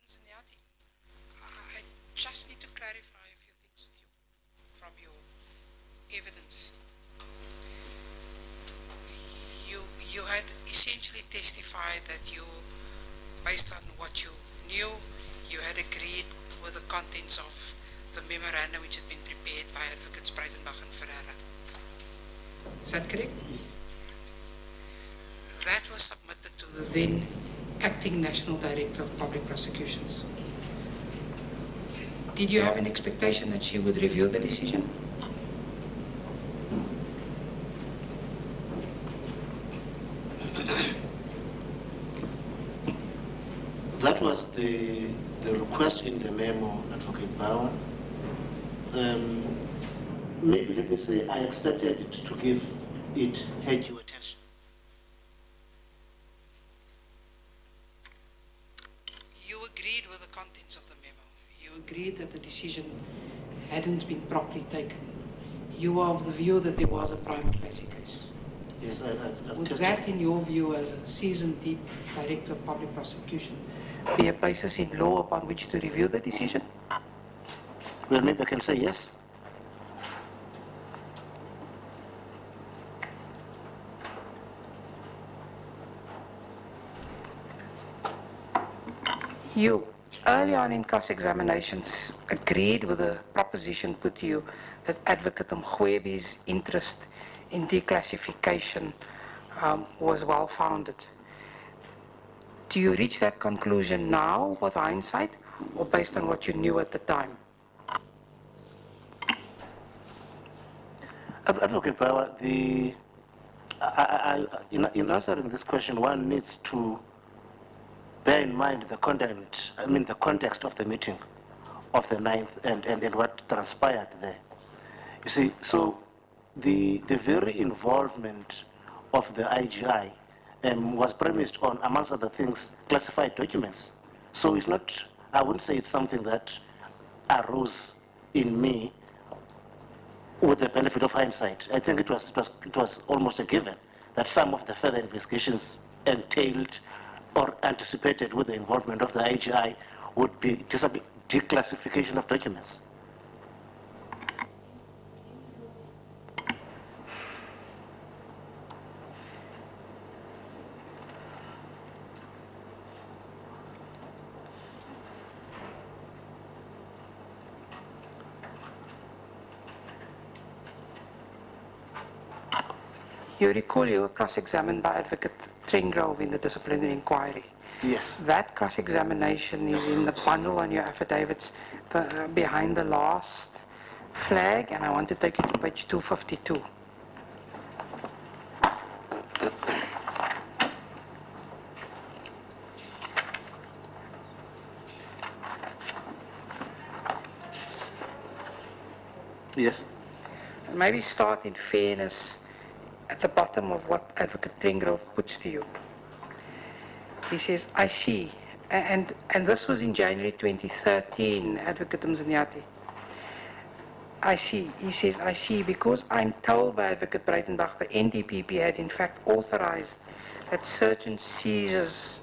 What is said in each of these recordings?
Zanyati, I just need to clarify a few things with you from your evidence. You had essentially testified that you, based on what you knew, you had agreed with the contents of the memorandum which had been prepared by advocates Breitenbach and Ferreira. Is that correct? That was submitted to the then Acting National Director of Public Prosecutions. Did you have an expectation that she would review the decision? That was the request in the memo, Advocate Bauer. Maybe let me say I expected it to give it her due attention. You agreed with the contents of the memo. You agreed that the decision hadn't been properly taken. You were of the view that there was a prima facie case. Yes, I've Would testified. that, in your view, as a seasoned deep Director of Public Prosecution, be a basis in law upon which to review the decision? Well, maybe I can say yes. You, early on in cross-examinations, agreed with the proposition put to you that Advocate Mokgoro's interest in declassification was well-founded. Do you reach that conclusion now with hindsight, or based on what you knew at the time? Advocate Bauer, in answering this question, one needs to bear in mind the content, the context of the meeting of the 9th and what transpired there. You see, so the very involvement of the IGI was premised on, amongst other things, classified documents. So it's not, I wouldn't say it's something that arose in me with the benefit of hindsight. I think it was almost a given that some of the further investigations entailed or anticipated with the involvement of the IGI would be declassification of documents. You recall you were cross-examined by Advocate Trengrove in the disciplinary inquiry. Yes. That cross-examination is in the bundle on your affidavits behind the last flag, and I want to take you to page 252. Yes. Maybe start in fairness at the bottom of what Advocate Trengrove puts to you. He says, I see, and this was in January 2013, Advocate Mzanyati. I see, he says, I see, because I'm told by Advocate Breitenbach the NDPP had in fact authorized that search and seizures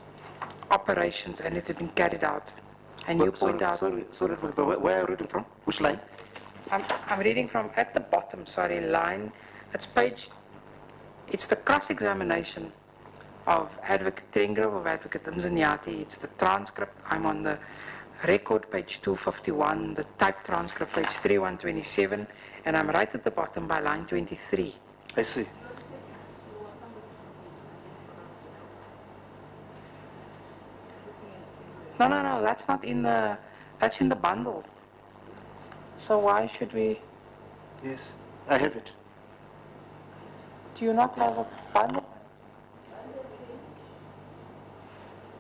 operations and it had been carried out. And you point out... Sorry, but where are you reading from? Which line? I'm reading from at the bottom, line. It's the cross-examination of Advocate Trengrove, of Advocate Mzanyati. It's the transcript. I'm on the record, page 251, the typed transcript, page 3127, and I'm right at the bottom by line 23. I see. No, that's not in the, that's in the bundle. So why should we? Yes, I have it. Do you not have a bundle?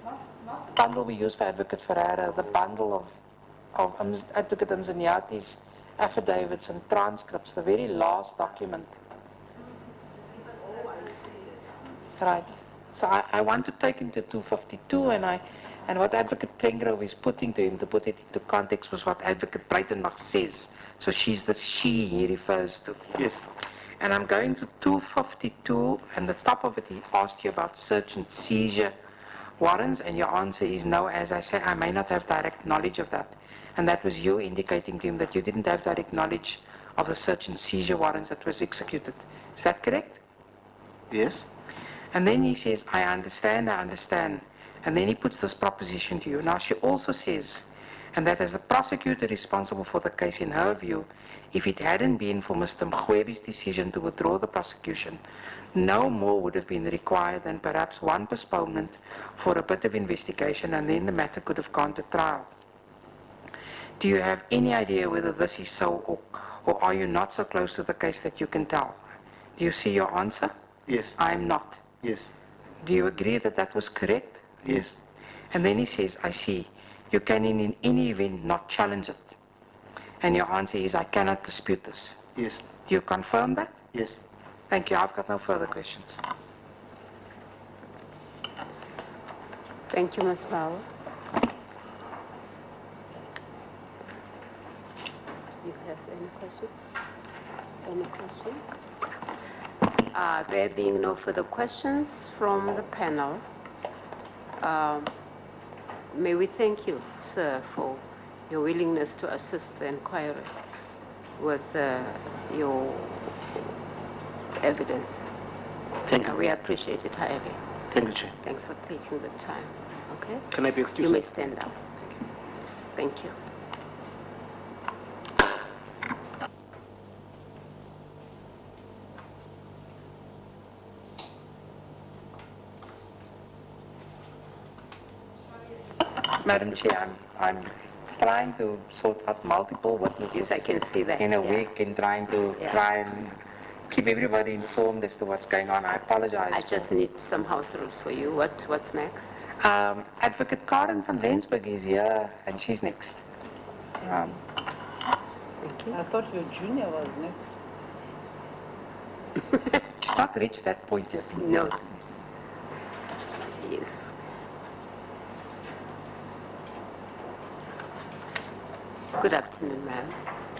Not the bundle we use for Advocate Ferreira, the bundle of Advocate Mzanyati's affidavits and transcripts, the very last document. Right. So I want to take him to 252, and what Advocate Trengrove is putting to him, to put it into context, was what Advocate Breitenbach says. So she's the she he refers to. Yes. And I'm going to 252, and the top of it, he asked you about search and seizure warrants? And your answer is no. As I said, I may not have direct knowledge of that. And that was you indicating to him that you didn't have direct knowledge of the search and seizure warrants that was executed. Is that correct? Yes. And then he says, I understand. And then he puts this proposition to you. Now she also says, and that as the prosecutor responsible for the case in her view, if it hadn't been for Mr. Mokgwebi's decision to withdraw the prosecution, no more would have been required than perhaps one postponement for a bit of investigation, and then the matter could have gone to trial. Do you have any idea whether this is so, or are you not so close to the case that you can tell? Do you see your answer? Yes. I am not. Yes. Do you agree that that was correct? Yes. And then he says, I see. You can in any event not challenge it. And your answer is, I cannot dispute this. Yes. Do you confirm that? Yes. Thank you. I've got no further questions. Thank you, Ms. Bauer. You have any questions? Any questions? There being no further questions from the panel, may we thank you, sir, for your willingness to assist the inquiry with your evidence. Thank you. We appreciate it highly. Thank you, Chair. Thanks for taking the time. Okay? Can I be excused? You may stand up. Yes, thank you. Madam Chair, I'm trying to sort out multiple witnesses Yes, I can see that. in a yeah. week and trying to keep everybody informed as to what's going on. I apologize. I just need some house rules for you. What's next? Advocate Karen van Lensburg is here, and she's next. Thank you. I thought your junior was next. She's not reached that point yet. No. Yes. Good afternoon, ma'am,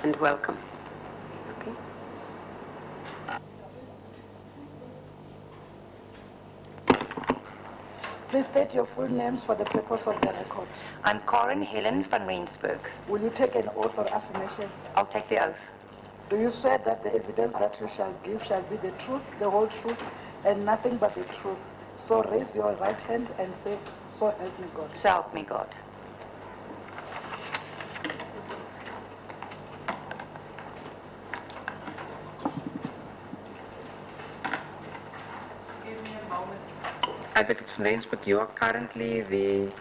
and welcome. Okay. Please state your full names for the purpose of the record. I'm Karen Helen van Rensburg. Will you take an oath or affirmation? I'll take the oath. Do you swear that the evidence that you shall give shall be the truth, the whole truth, and nothing but the truth? So raise your right hand and say, so help me God. So help me God. Advocate van Rensburg, you are currently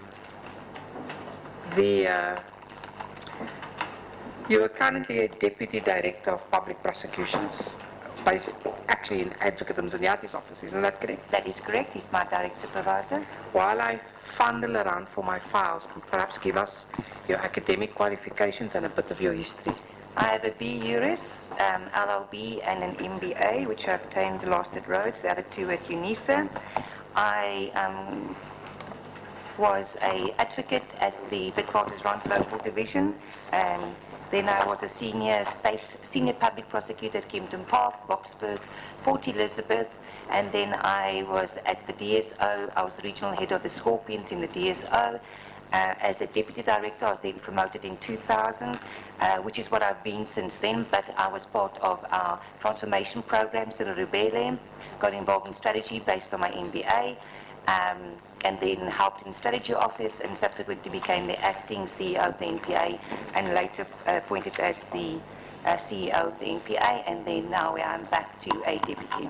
you are currently a Deputy Director of Public Prosecutions, based actually in Advocate Mzanyati's office, isn't that correct? That is correct. He's my direct supervisor. While I fondle around for my files, perhaps give us your academic qualifications and a bit of your history. I have a B Juris, LLB, and an MBA, which I obtained last at Rhodes, the other two at UNISA. I was an advocate at the Witwatersrand Local Division. Then I was a senior public prosecutor at Kempton Park, Boksburg, Port Elizabeth, and then I was at the DSO. I was the regional head of the Scorpions in the DSO. As a deputy director, I was then promoted in 2000, which is what I've been since then, but I was part of our transformation programs at Rebele, got involved in strategy based on my MBA, and then helped in strategy office, and subsequently became the acting CEO of the NPA, and later appointed as the CEO of the NPA, and then now I'm back to a deputy.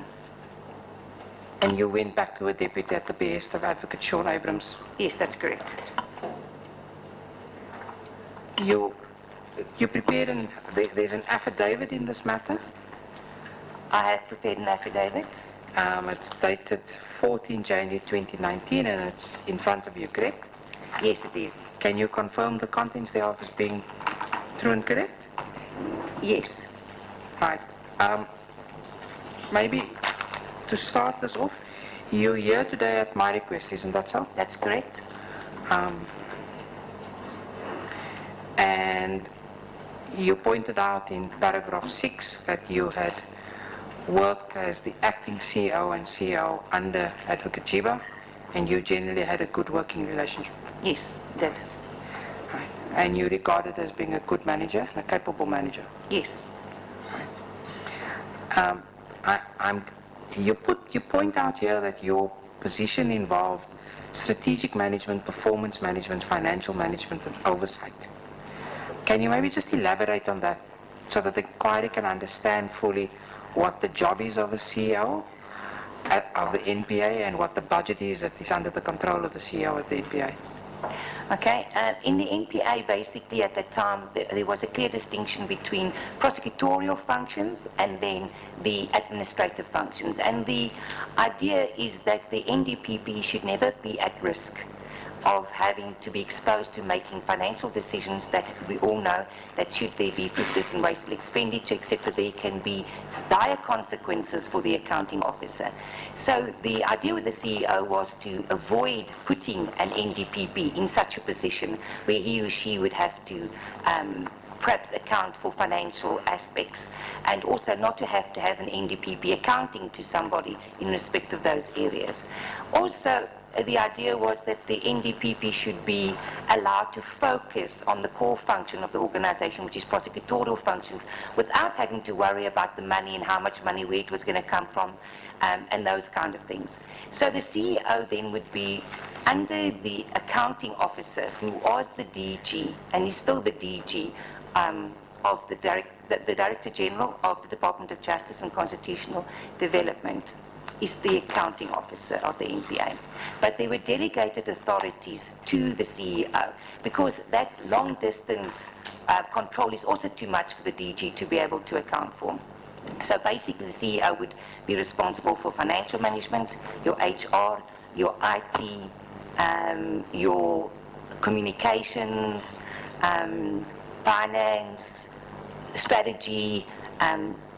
And you went back to a deputy at the behest of Advocate Sean Abrams. Yes, that's correct. You prepared, there's an affidavit in this matter. I have prepared an affidavit. It's dated 14 January 2019, and it's in front of you, correct? Yes, it is. Can you confirm the contents thereof as being true and correct? Yes. Right. Maybe to start this off, you're here today at my request, isn't that so? That's correct. And you pointed out in paragraph 6 that you had worked as the acting CEO and CEO under Advocate Jiba And you generally had a good working relationship? Yes, did. Right. And you regarded as being a good manager, a capable manager? Yes. You point out here that your position involved strategic management, performance management, financial management, and oversight. Can you maybe just elaborate on that so that the inquiry can understand fully what the job is of a CEO of the NPA and what the budget is that is under the control of the CEO at the NPA? Okay, in the NPA, basically at that time, there was a clear distinction between prosecutorial functions and then the administrative functions. And the idea is that the NDPP should never be at risk of having to be exposed to making financial decisions that we all know that should there be fruitless and wasteful expenditure, etc., there can be dire consequences for the accounting officer. So the idea with the CEO was to avoid putting an NDPP in such a position where he or she would have to perhaps account for financial aspects, and also not to have an NDPP accounting to somebody in respect of those areas. Also, the idea was that the NDPP should be allowed to focus on the core function of the organization, which is prosecutorial functions, without having to worry about the money and how much money, where it was going to come from, and those kind of things. So the CEO then would be under the accounting officer, who was the DG, and is still the DG, of the Director General of the Department of Justice and Constitutional Development, is the accounting officer of the NPA. But there were delegated authorities to the CEO, because that long distance control is also too much for the DG to be able to account for. So basically the CEO would be responsible for financial management, your HR, your IT, your communications, finance, strategy,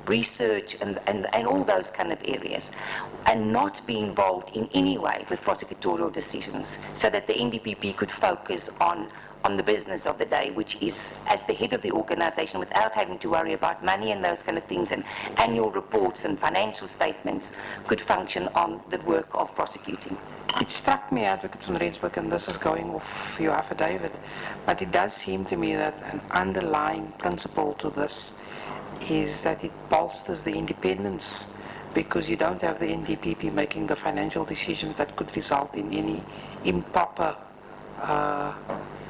research, and all those kind of areas, and not be involved in any way with prosecutorial decisions, so that the NDPP could focus on the business of the day, which is as the head of the organization, without having to worry about money and those kind of things, and annual reports and financial statements, could function on the work of prosecuting. It struck me, Advocate van Rensburg, and this is going off your affidavit, but it does seem to me that an underlying principle to this is that it bolsters the independence, because you don't have the NDPP making the financial decisions that could result in any improper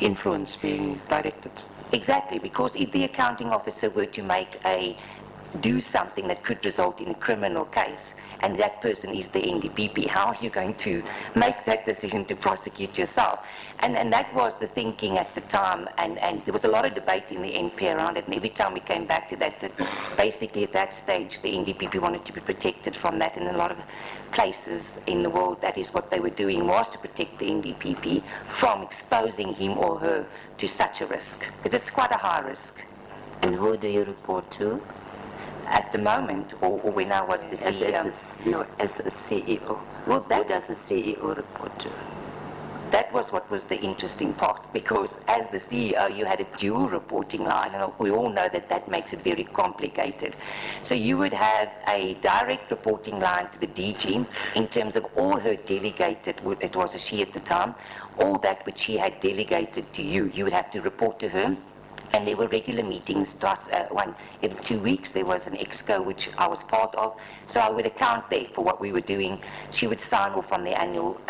influence being directed. Exactly, because if the accounting officer were to do something that could result in a criminal case, and that person is the NDPP, how are you going to make that decision to prosecute yourself? And that was the thinking at the time, and there was a lot of debate in the NPA around it, and every time we came back to that basically at that stage the NDPP wanted to be protected from that, and in a lot of places in the world that is what they were doing, was to protect the NDPP from exposing him or her to such a risk, because it's quite a high risk. And who do you report to? At the moment, or when I was the CEO? As a CEO. Well, Who does the CEO report to? That was what was the interesting part, because as the CEO you had a dual reporting line, and we all know that that makes it very complicated. So you would have a direct reporting line to the DG in terms of all her delegated, it was a she at the time, all that which she had delegated to you, you would have to report to her. And there were regular meetings, one every 2 weeks. There was an exco which I was part of, so I would account there for what we were doing. She would sign off on the annual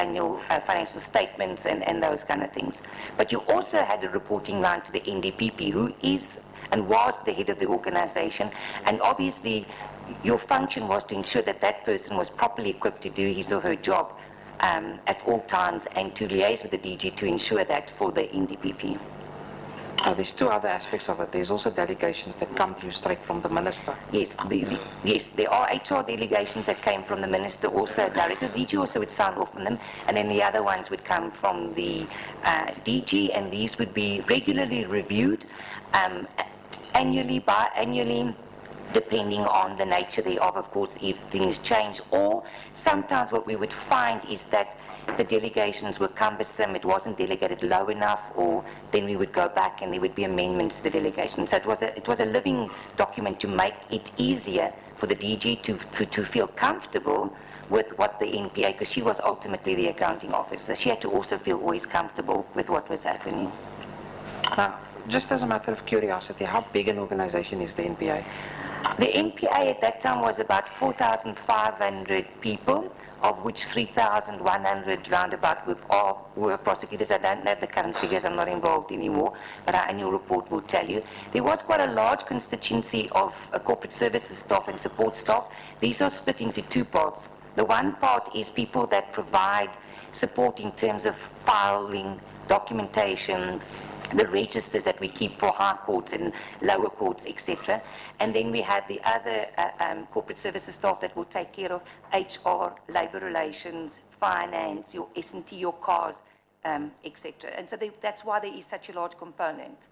financial statements and those kind of things. But you also had a reporting line to the NDPP, who is and was the head of the organization, and obviously your function was to ensure that that person was properly equipped to do his or her job at all times, and to liaise with the DG to ensure that for the NDPP. There's two other aspects of it. There's also delegations that come to you straight from the minister. Yes, yes, there are HR delegations that came from the minister also. Director DG also would sign off on them, and then the other ones would come from the DG, and these would be regularly reviewed, annually, biannually, depending on the nature thereof, of course, if things change. Or sometimes what we would find is that the delegations were cumbersome, it wasn't delegated low enough, or then we would go back and there would be amendments to the delegation. So it was a living document to make it easier for the DG to feel comfortable with what the NPA, because she was ultimately the accounting officer. She had to also feel always comfortable with what was happening. Now, just as a matter of curiosity, how big an organization is the NPA? The NPA at that time was about 4,500 people, of which 3,100 roundabout were prosecutors. I don't know the current figures, I'm not involved anymore, but our annual report will tell you. There was quite a large constituency of corporate services staff and support staff. These are split into two parts. The one part is people that provide support in terms of filing, documentation, the registers that we keep for high courts and lower courts, etc. And then we have the other corporate services staff that will take care of HR, labor relations, finance, your S&T, your cars, etc. And so that's why there is such a large component.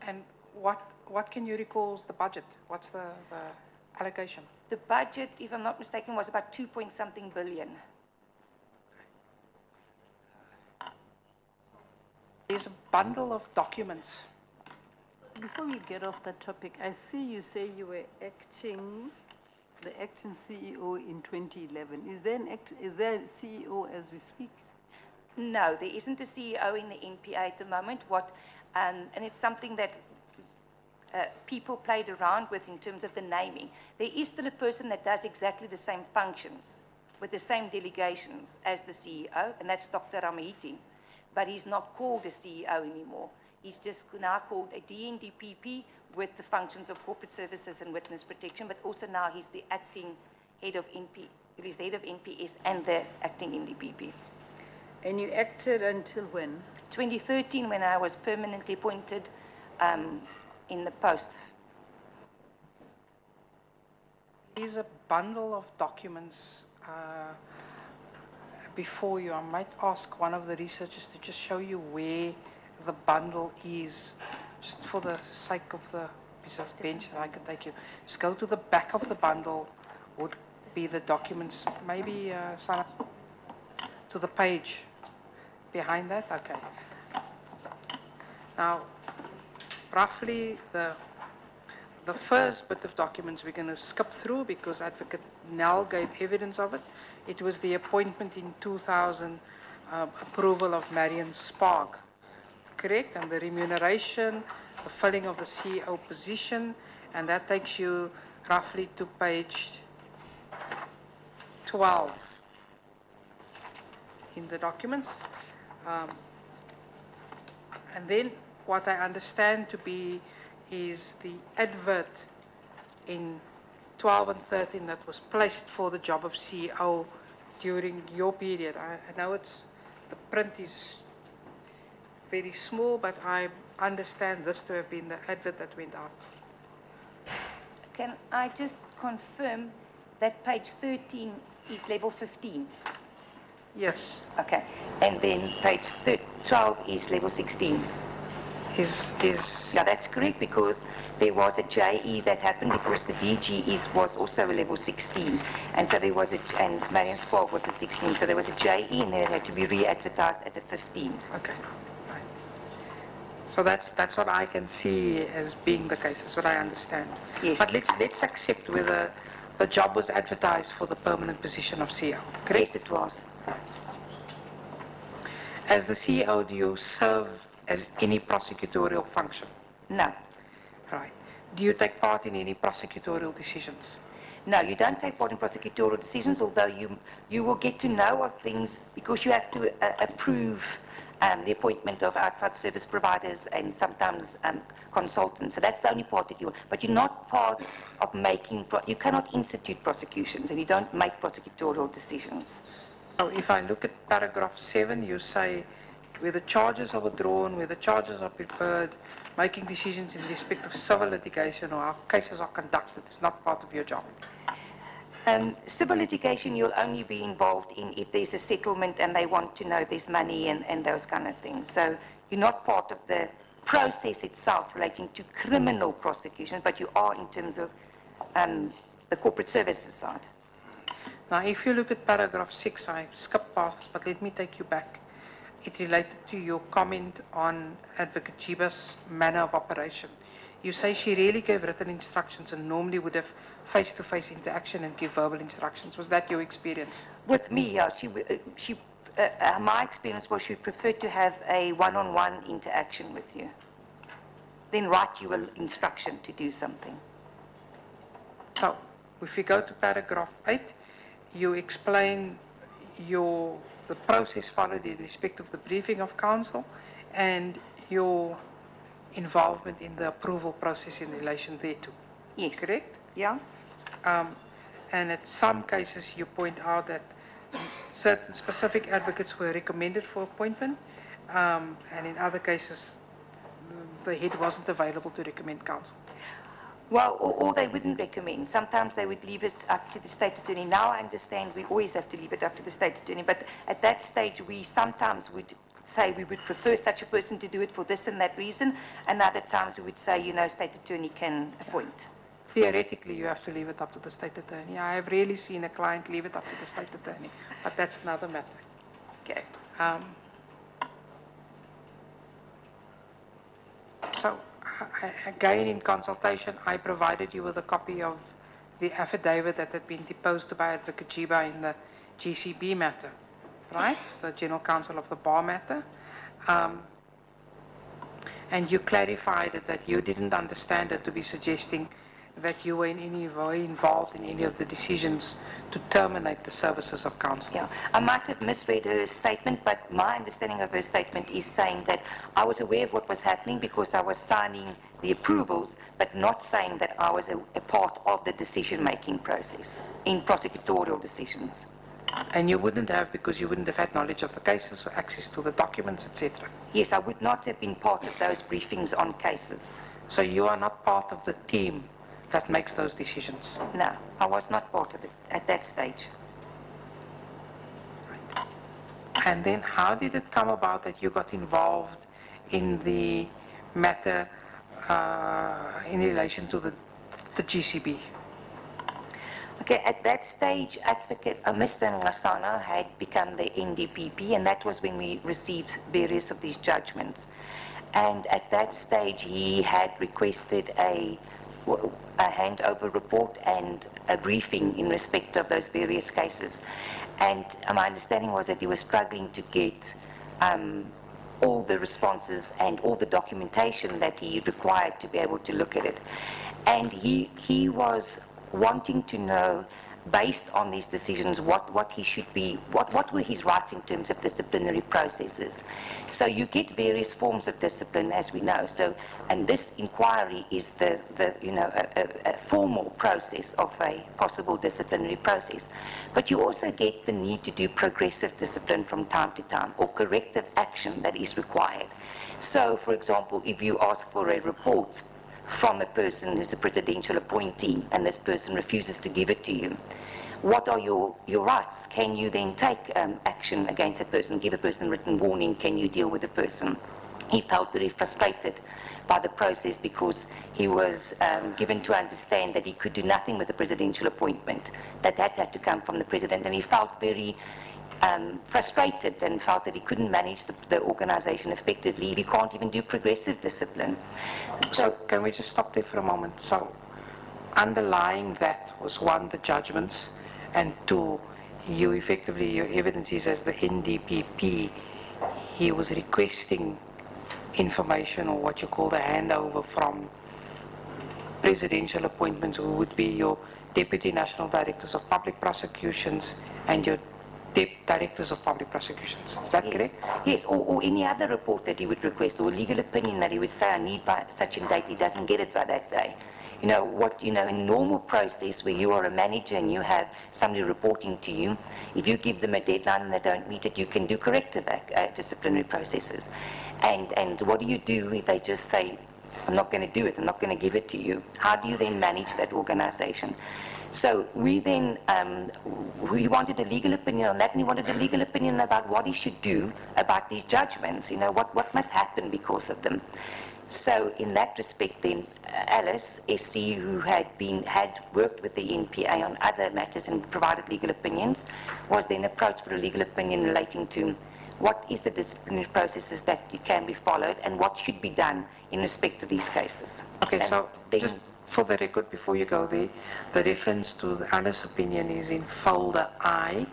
And what can you recall is the budget? What's the allocation? The budget, if I'm not mistaken, was about 2-point-something billion. There's a bundle of documents. Before we get off that topic, I see you say you were the acting CEO in 2011. Is there a CEO as we speak? No, there isn't a CEO in the NPA at the moment. And it's something that people played around with in terms of the naming. There is still a person that does exactly the same functions with the same delegations as the CEO, and that's Dr. Ramahiti. But he's not called a CEO anymore. He's just now called a DNDPP with the functions of corporate services and witness protection, but also now he's the acting head of he's the head of NPS and the acting NDPP. And you acted until when? 2013, when I was permanently appointed in the post. There's a bundle of documents before you. I might ask one of the researchers to just show you where the bundle is, just for the sake of the piece of bench that I could take you. Just go to the back of the bundle, would be the documents, maybe Sana, to the page behind that. Okay. Now, roughly the first bit of documents we're going to skip through because Advocate Nell gave evidence of it. It was the appointment in 2000, approval of Marion Spark, correct? And the remuneration, the filling of the CEO position, and that takes you roughly to page 12 in the documents. And then what I understand to be is the advert in 12 and 13 that was placed for the job of CEO during your period. I know the print is very small, but I understand this to have been the advert that went out. Can I just confirm that page 13 is level 15? Yes. Okay. And then page 12 is level 16? Yeah, that's correct, because there was a JE that happened because the DG was also a level 16. And so there was and Marion Spark was a 16, so there was a JE in there that had to be re-advertised at a 15. Okay. Right. So that's what I can see as being the case. That's what I understand. Yes. But let's accept whether the job was advertised for the permanent position of CEO. Correct? Yes, it was. As the CEO, do you serve as any prosecutorial function? No. Right. Do you take part in any prosecutorial decisions? No, you don't take part in prosecutorial decisions, although you will get to know of things because you have to approve the appointment of outside service providers and sometimes consultants. So that's the only part that you, but you're not part of making, you cannot institute prosecutions and you don't make prosecutorial decisions. So if I look at paragraph 7, you say, where the charges are withdrawn, where the charges are preferred, making decisions in respect of civil litigation or how cases are conducted is not part of your job. Civil litigation you'll only be involved in if there's a settlement and they want to know there's money and those kind of things. So you're not part of the process itself relating to criminal prosecution, but you are in terms of the corporate services side. Now, if you look at paragraph 6, I skipped past this, but let me take you back. It related to your comment on Advocate Jiba's manner of operation. You say she really gave written instructions and normally would have face-to-face interaction and give verbal instructions. Was that your experience? With me, yeah, my experience was she preferred to have a one-on-one interaction with you, then write you an instruction to do something. So, if you go to paragraph 8, you explain the process followed in respect of the briefing of counsel and your involvement in the approval process in relation thereto. Yes. Correct? Yeah. And in some cases you point out that certain specific advocates were recommended for appointment, and in other cases the head wasn't available to recommend counsel. Well, or they wouldn't recommend. Sometimes they would leave it up to the state attorney. Now I understand we always have to leave it up to the state attorney, but at that stage we sometimes would say we would prefer such a person to do it for this and that reason, and other times we would say, state attorney can appoint. Theoretically, you have to leave it up to the state attorney. I have rarely seen a client leave it up to the state attorney, but that's another matter. Okay. So, again, in consultation, I provided you with a copy of the affidavit that had been deposed by Advocate Jiba in the GCB matter, right? The General Counsel of the Bar matter. And you clarified that you didn't understand it to be suggesting that you were in any way involved in any of the decisions to terminate the services of counsel. Yeah, I might have misread her statement, but my understanding of her statement is saying that I was aware of what was happening because I was signing the approvals, but not saying that I was a part of the decision-making process in prosecutorial decisions. And you wouldn't have, because you wouldn't have had knowledge of the cases or access to the documents, etc. Yes, I would not have been part of those briefings on cases. So you are not part of the team that makes those decisions? No, I was not part of it at that stage. Right. And then how did it come about that you got involved in the matter in relation to the GCB? Okay, at that stage, Advocate Mr. Ngasana had become the NDPP, and that was when we received various of these judgments. And at that stage, he had requested a handover report and a briefing in respect of those various cases. And my understanding was that he was struggling to get all the responses and all the documentation that he required to be able to look at it. And he was wanting to know, based on these decisions, what he should be, what were his rights in terms of disciplinary processes. So you get various forms of discipline, as we know. So, and this inquiry is a formal process of a possible disciplinary process. But you also get the need to do progressive discipline from time to time, or corrective action that is required. So, for example, if you ask for a report from a person who's a presidential appointee and this person refuses to give it to you, what are your rights? Can you then take action against that person, give a person written warning? Can you deal with the person? He felt very frustrated by the process because he was given to understand that he could do nothing with the presidential appointment, that had to come from the president, and he felt very frustrated and felt that he couldn't manage the organization effectively if he can't even do progressive discipline. So can we just stop there for a moment? So underlying that was, one, the judgments, and two, you effectively, your evidence is as the NDPP, he was requesting information, or what you call the handover, from presidential appointments, who would be your Deputy National Directors of Public Prosecutions and your Directors of Public Prosecutions. Is that correct? Yes, or any other report that he would request, or legal opinion that he would say, I need by such a date, he doesn't get it by that day. In normal process where you are a manager and you have somebody reporting to you, if you give them a deadline and they don't meet it, you can do corrective disciplinary processes. And what do you do if they just say, I'm not going to do it, I'm not going to give it to you? How do you then manage that organization? So we then, we wanted a legal opinion on that, and he wanted a legal opinion about what he should do about these judgments, what must happen because of them. So in that respect then, Alice, SC, who had worked with the NPA on other matters and provided legal opinions, was then approached for a legal opinion relating to what is the disciplinary processes that can be followed and what should be done in respect to these cases. Okay, And so then- just for the record, before you go there, the reference to the Alice opinion is in folder I,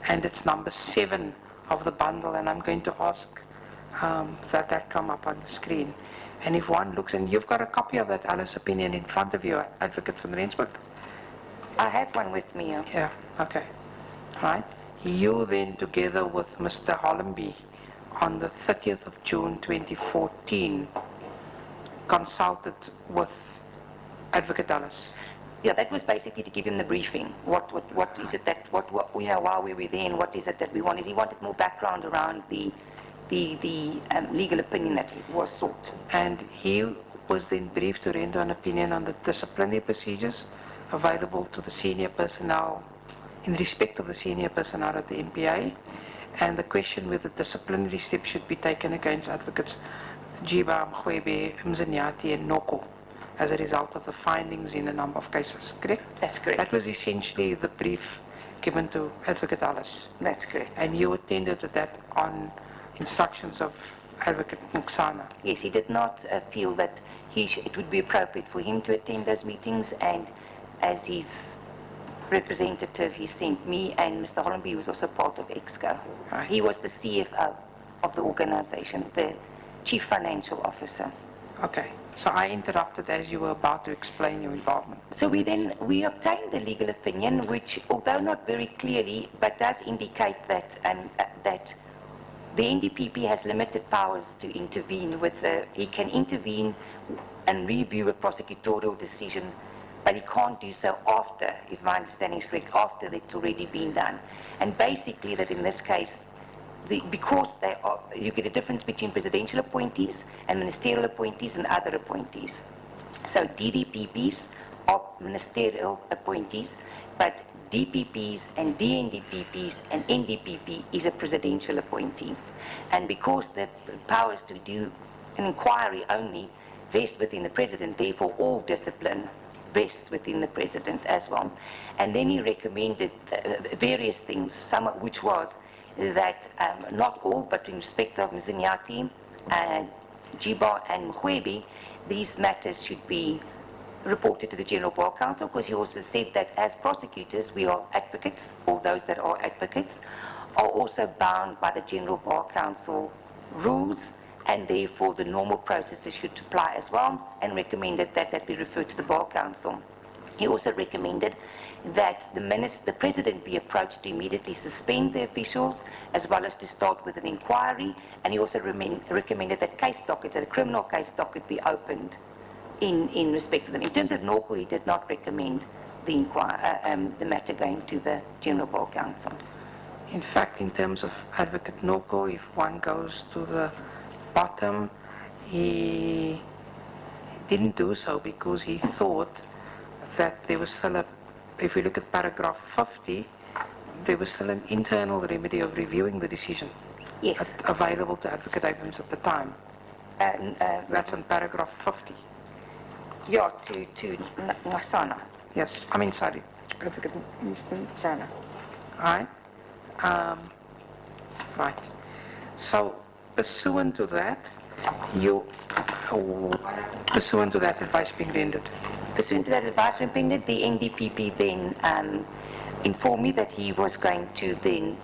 and it's number 7 of the bundle, and I'm going to ask that come up on the screen. And if one looks, and you've got a copy of that Alice opinion in front of you, Advocate van Rensburg? I have one with me. Yeah, okay. Right. You then, together with Mr. Hollenby, on the 30th of June 2014, consulted with Advocate Alice. Yeah, that was basically to give him the briefing. What is it that, why were we there and what is it that we wanted? He wanted more background around the legal opinion that was sought. And he was then briefed to render an opinion on the disciplinary procedures available to the senior personnel, in respect of the senior personnel at the NPA, and the question whether disciplinary steps should be taken against Advocates Jiba, Mkhwebe, Mzanyati, and Noko as a result of the findings in a number of cases, correct? That's correct. That was essentially the brief given to Advocate Alice. That's correct. And you attended to that on instructions of Advocate Nksana. Yes, he did not feel that it would be appropriate for him to attend those meetings, and as his representative, he sent me and Mr. Hollenby, who was also part of EXCO. Right. He was the CFO of the organization, the Chief Financial Officer. Okay, so I interrupted as you were about to explain your involvement. So we obtained the legal opinion, which, although not very clearly, but does indicate that that the NDPP has limited powers to intervene he can intervene and review a prosecutorial decision, but he can't do so after, if my understanding is correct, after it's already been done. And basically that in this case, because you get a difference between presidential appointees and ministerial appointees and other appointees. So DDPPs are ministerial appointees, but DPPs and DNDPPs and NDPP is a presidential appointee. And because the powers to do an inquiry only vest within the president, therefore all discipline vests within the president as well. And then he recommended various things, some of which was that not all, but in respect of Mzanyati, Jiba and Mkhwebe, these matters should be reported to the General Bar Council, because he also said that as prosecutors, we are advocates, or those that are advocates, are also bound by the General Bar Council rules, and therefore the normal processes should apply as well, and recommended that that be referred to the Bar Council. He also recommended that the President be approached to immediately suspend the officials, as well as to start with an inquiry, and he also recommended that case dockets, that a criminal case docket be opened in respect to them. In terms of Norco, he did not recommend the matter going to the General Bar Council. In fact, in terms of Advocate Norco, if one goes to the bottom, he didn't do so because he thought that there was still if we look at paragraph 50, there was still an internal remedy of reviewing the decision. Yes. Available to Advocate Abrams at the time. That's in paragraph 50. Yeah, to Nksana. Yes, I mean, sorry, Advocate Mr. Nksana. Right? Right. So, pursuant to that, advice being rendered. Pursuant to that advice being rendered, the NDPP then informed me that he was going to then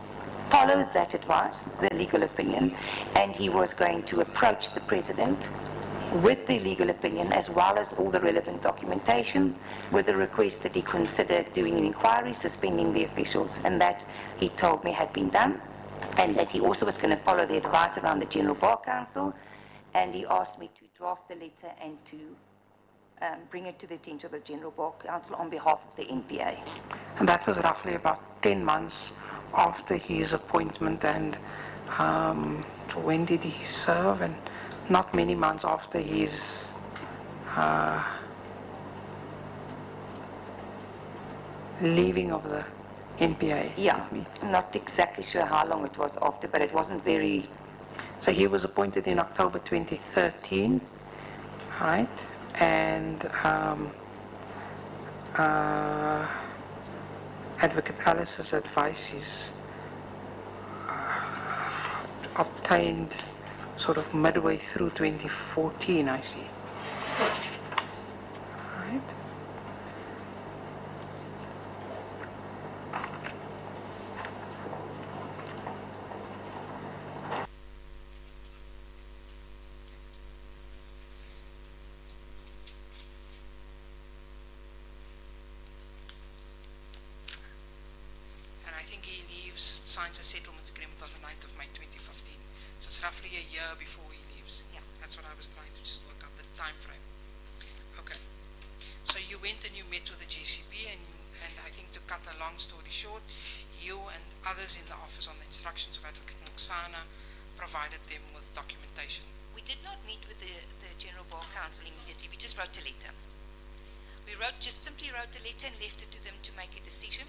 follow that advice, the legal opinion, and he was going to approach the President with the legal opinion, as well as all the relevant documentation, with the request that he consider doing an inquiry, suspending the officials, and that he told me had been done, and that he also was going to follow the advice around the General Bar Council, and he asked me to draft the letter and to bring it to the attention of the General Bar Council on behalf of the NPA. And that was roughly about 10 months after his appointment, and when did he serve? And not many months after his leaving of the NPA. Yeah, I'm not exactly sure how long it was after, but it wasn't very... So he was appointed in October 2013, right? And Advocate Alice's advice is obtained sort of midway through 2014, I see. Right? And I think he leaves, signs a settlement agreement on the 9th of May 2015. So it's roughly a year before he leaves. Yeah. That's what I was trying to just work out the time frame. Okay. So you went and you met with the GCP, and I think, to cut a long story short, you and others in the office on the instructions of Advocate Moksana provided them with documentation. We did not meet with the General Bar Council immediately. We just wrote a letter. We simply wrote a letter and left it to them to make a decision.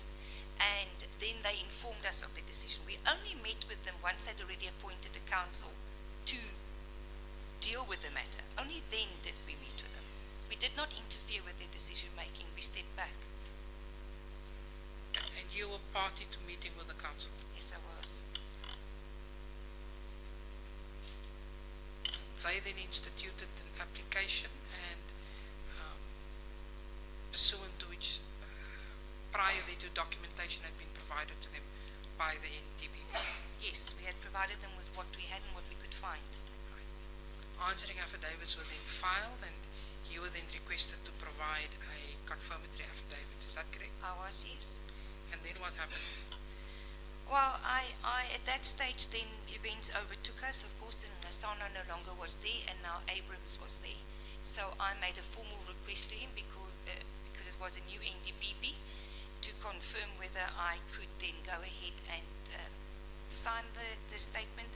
And then they informed us of the decision. We only met with them once they'd already appointed a council to deal with the matter. Only then did we meet with them. We did not interfere with their decision making. We stepped back. And you were party to meeting with the council? Yes, I was. They then instituted an application, and pursuant to which prior thereto documentation had been provided to them by the NTB. Yes, we had provided them with what we had and what we could find. Answering affidavits were then filed, and you were then requested to provide a confirmatory affidavit. Is that correct? I was, yes. And then what happened? Well, I at that stage then events overtook us. Of course, then Ngasano no longer was there, and now Abrams was there. So I made a formal request to him because it was a new NDPP, to confirm whether I could then go ahead and sign the statement.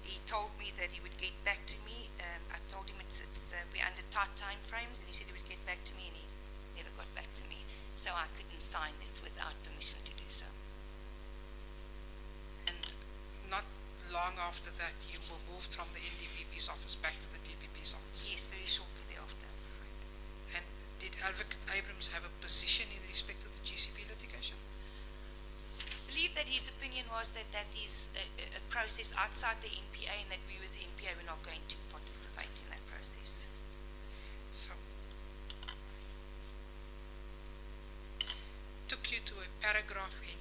He told me that he would get back to me. I told him we're under tight time frames, and he said he would get back to me, and he never got back to me. So I couldn't sign it without permission to do so. And not long after that, you were moved from the NDPP's office back to the DPP's office? Yes, very shortly thereafter. And did Advocate Abrams have a position in respect of the GCP litigation? I believe that his opinion was that that is a process outside the NPA, and that we with the NPA were not going to participate in that process. So, took you to a paragraph in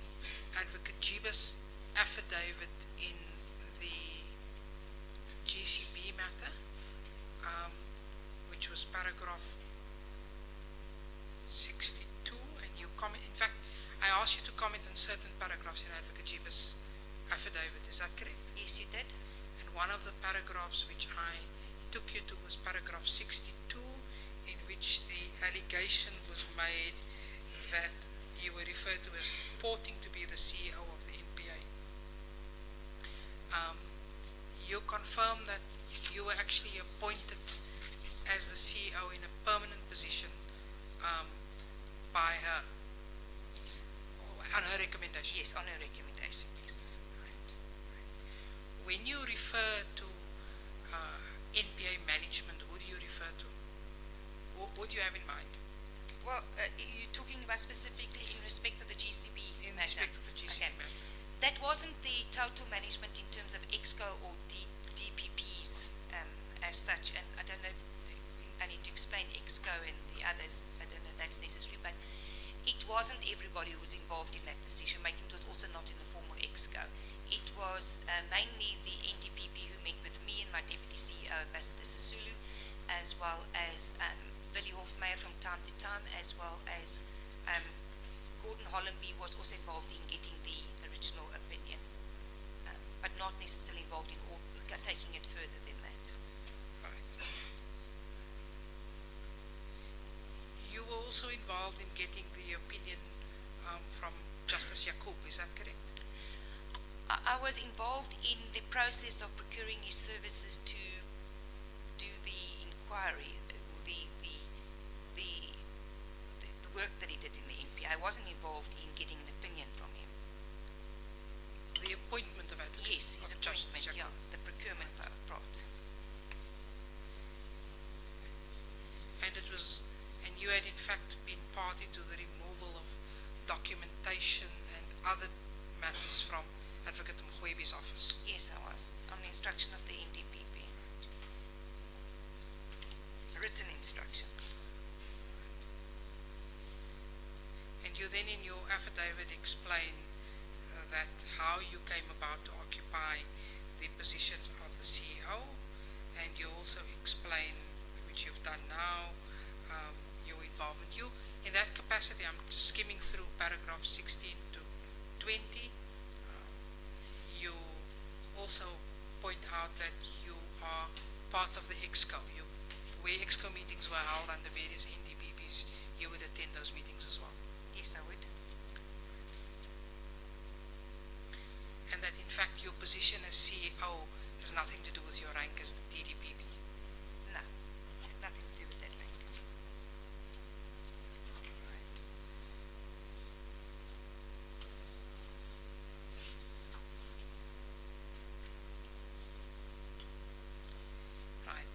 Advocate Jiba's affidavit in the GCP matter, which was paragraph 62, and you comment, in fact, I asked you to comment on certain paragraphs in Advocate Jiba's affidavit. Is that correct? Yes, you did. And one of the paragraphs which I took you to was paragraph 62, in which the allegation was made that you were referred to as purporting to be the CEO of the NPA. You confirmed that you were actually appointed as the CEO in a permanent position by her, on her recommendation? Yes, on her recommendation, yes. When you refer to NPA management, who do you refer to? What do you have in mind? Well, you're talking about specifically in respect of the GCB In matter? respect of the GCP Okay. matter. That wasn't the total management in terms of EXCO or DPPs as such, and I don't know if I need to explain EXCO and the others. I don't know if that's necessary, but it wasn't everybody who was involved in that decision making. It was also not in the formal EXCO. It was mainly the NDPP who met with me and my Deputy CEO, Ambassador Sisulu, as well as Billy Hofmeyer from time to time, as well as Gordon Hollenby was also involved in getting the original opinion, but not necessarily involved in taking it further than that. Right. You were also involved in getting the opinion from Justice Yacoub, is that correct? I was involved in the process of procuring his services to do the inquiry, the work that he did in the NPA. I wasn't involved in getting an opinion from him. The appointment of Advocate? Yes, his of Justice appointment, Yacoub. yeah, the procurement part. Advocate Mokgwebi's office? Yes, I was, on the instruction of the NDPP. Written instruction. And you then in your affidavit explain that how you came about to occupy the position of the CEO, and you also explain, which you've done now, your involvement. You, in that capacity, I'm just skimming through paragraph 16 to 20. You also point out that you are part of the EXCO. Where EXCO meetings were held under various NDPPs, you would attend those meetings as well. Yes, I would. And that in fact your position as CEO has nothing to do with your rank as the DDPP. No, nothing to do with that rank. Right.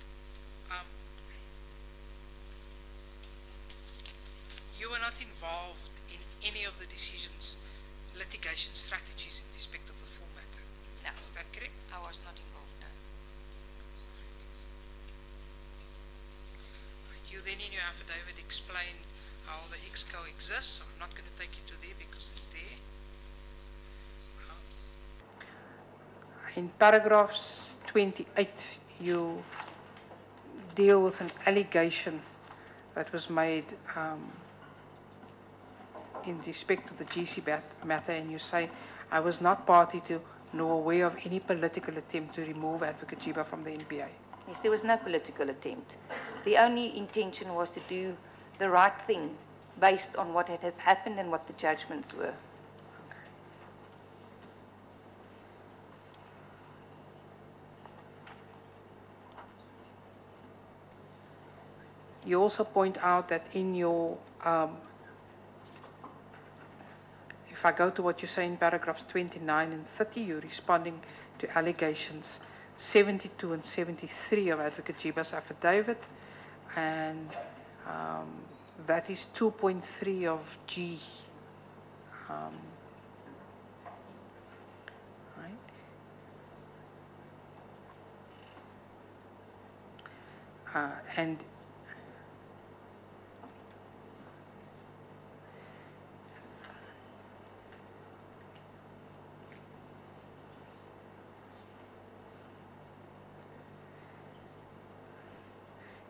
You were not involved in any of the decisions, litigation strategies in respect of the full matter. No. Is that correct? I was not involved, no. You then in your affidavit explain how the EXCO exists. I'm not going to take you to there because it's there. In paragraphs 28, you deal with an allegation that was made in respect of the GC matter, and you say, I was not party to nor aware of any political attempt to remove Advocate Jiba from the NPA. Yes, there was no political attempt. The only intention was to do the right thing based on what had happened and what the judgments were. You also point out that in your, if I go to what you say in paragraphs 29 and 30, you're responding to allegations 72 and 73 of Advocate Jiba's affidavit, and that is 2.3 of G. Right?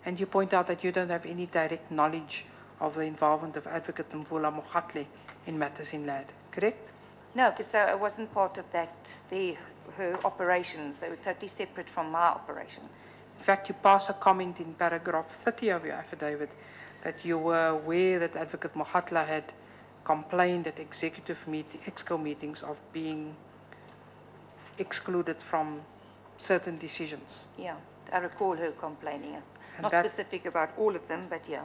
And you point out that you don't have any direct knowledge of the involvement of Advocate Mvula Mogatle in matters in LAD, correct? No, because I wasn't part of that, her operations. They were totally separate from my operations. In fact, you pass a comment in paragraph 30 of your affidavit that you were aware that Advocate Mogatle had complained at executive EXCO meetings of being excluded from certain decisions. Yeah, I recall her complaining. And Not specific about all of them, but yeah.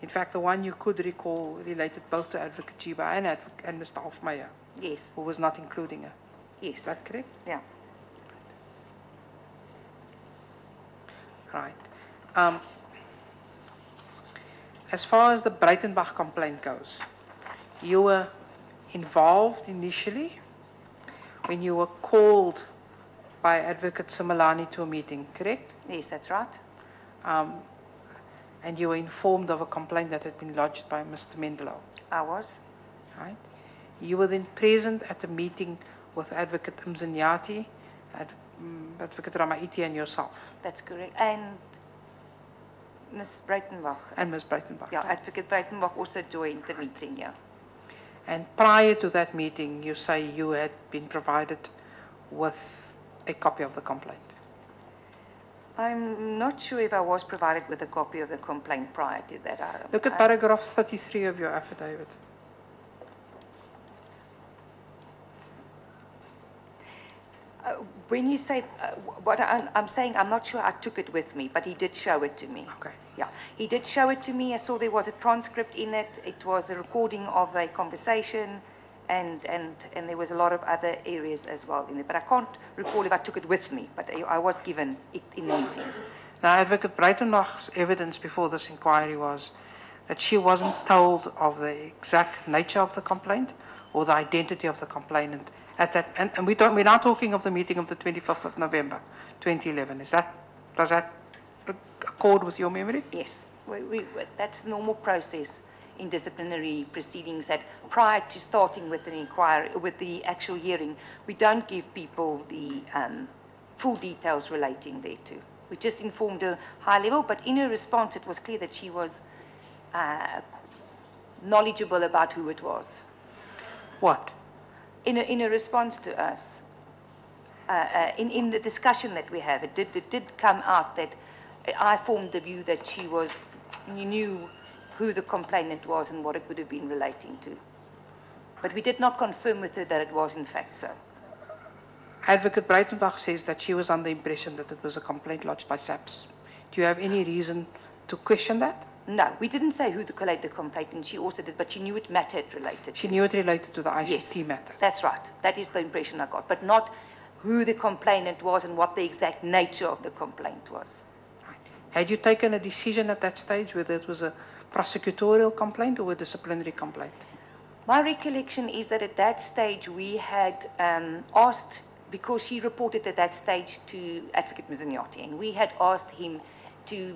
In fact, the one you could recall related both to Advocate Jiba and Mr. Hofmeyer, Yes, who was not including her. yes. Is that correct? Yeah. Right. As far as the Breitenbach complaint goes, you were involved initially when you were called by Advocate Simelane to a meeting, correct? Yes, that's right. And you were informed of a complaint that had been lodged by Mr. Mendelo, I was. right? You were then present at a meeting with Advocate Mzanyati, Advocate Ramaiti, and yourself, That's correct. And Ms. Breitenbach. and Ms. Breitenbach. Yeah, Advocate Breitenbach also joined the meeting, yeah. And prior to that meeting, you say you had been provided with a copy of the complaint. I'm not sure if I was provided with a copy of the complaint prior to that. Look at paragraph 33 of your affidavit. When you say, what I'm saying, I'm not sure I took it with me, but he did show it to me. Okay. Yeah, he did show it to me. I saw there was a transcript in it. It was a recording of a conversation, and there was a lot of other areas as well in it. But I can't recall if I took it with me, but I was given it in the meeting. Now, Advocate Breitenbach's evidence before this inquiry was that she wasn't told of the exact nature of the complaint or the identity of the complainant at that, and we're now talking of the meeting of the 25th of November, 2011. Does that accord with your memory? Yes, that's the normal process in disciplinary proceedings, that prior to starting with an inquiry, with the actual hearing, we don't give people the full details relating thereto. We just informed her high level, but in her response, it was clear that she was knowledgeable about who it was. What? In a response to us, in the discussion that we have, it did come out that I formed the view that she knew who the complainant was and what it would have been relating to. But we did not confirm with her that it was in fact so. Advocate Breitenbach says that she was under the impression that it was a complaint lodged by SABC. Do you have any reason to question that? No, we didn't say who the complainant, she also did, but she knew it mattered related. She knew it related to the ICT Yes, matter. That's right. That is the impression I got, but not who the complainant was and what the exact nature of the complaint was. Right. Had you taken a decision at that stage whether it was a prosecutorial complaint or a disciplinary complaint? My recollection is that at that stage we had asked, because she reported at that stage to Advocate Mzanyati, and we had asked him to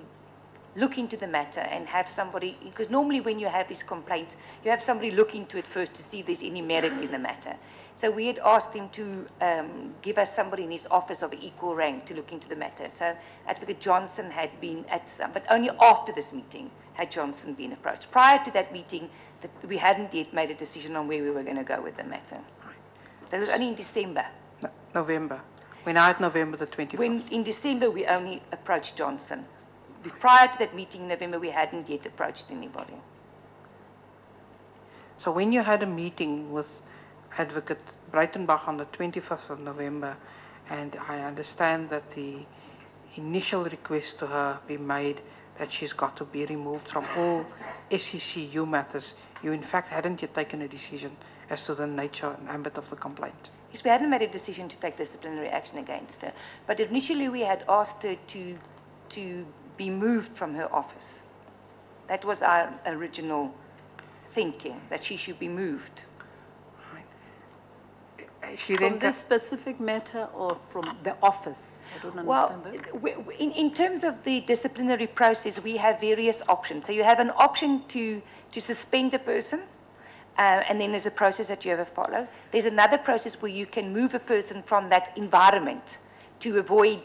look into the matter and have somebody, because normally when you have these complaints, you have somebody look into it first to see if there's any merit in the matter. So we had asked him to give us somebody in his office of equal rank to look into the matter. So Advocate Johnson had been at some, but only after this meeting had Johnson been approached. Prior to that meeting, we hadn't yet made a decision on where we were going to go with the matter. That was only in December. November. When I had November the 25th. When in December we only approached Johnson. Prior to that meeting in November, we hadn't yet approached anybody. So when you had a meeting with Advocate Breitenbach on the 25th of November, and I understand that the initial request to her be made that she's got to be removed from all SECU matters, you in fact hadn't yet taken a decision as to the nature and ambit of the complaint. Yes, we hadn't made a decision to take disciplinary action against her, but initially we had asked her to be moved from her office. That was our original thinking, that she should be moved. She From this specific matter or from the office? I don't understand that. In terms of the disciplinary process, we have various options. So you have an option to suspend a person, and then there's a process that you have to follow. There's another process where you can move a person from that environment to avoid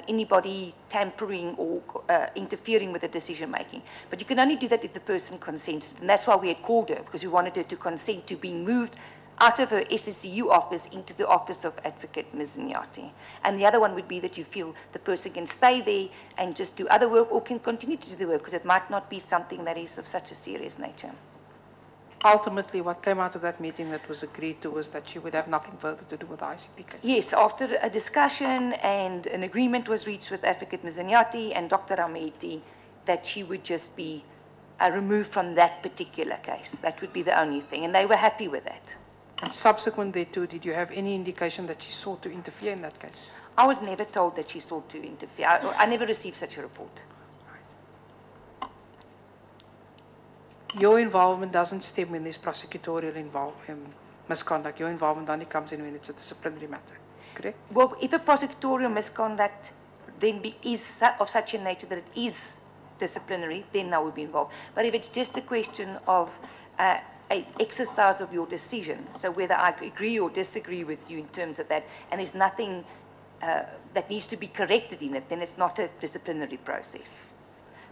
anybody tampering or interfering with the decision making. But you can only do that if the person consents. And that's why we had called her, because we wanted her to consent to being moved out of her SSCU office into the office of Advocate Mzanyati. And the other one would be that you feel the person can stay there and just do other work, or can continue to do the work, because it might not be something that is of such a serious nature. Ultimately, what came out of that meeting that was agreed to was that she would have nothing further to do with the ICT case. Yes, after a discussion and an agreement was reached with Advocate Mzanyati and Dr. Ameti, that she would just be removed from that particular case. That would be the only thing, and they were happy with that. And subsequent thereto, did you have any indication that she sought to interfere in that case? I was never told that she sought to interfere. I never received such a report. Your involvement doesn't stem when there's prosecutorial misconduct. Your involvement only comes in when it's a disciplinary matter, correct? Well, if a prosecutorial misconduct then is of such a nature that it is disciplinary, then I would be involved. But if it's just a question of an exercise of your decision, so whether I agree or disagree with you in terms of that, and there's nothing that needs to be corrected in it, then it's not a disciplinary process.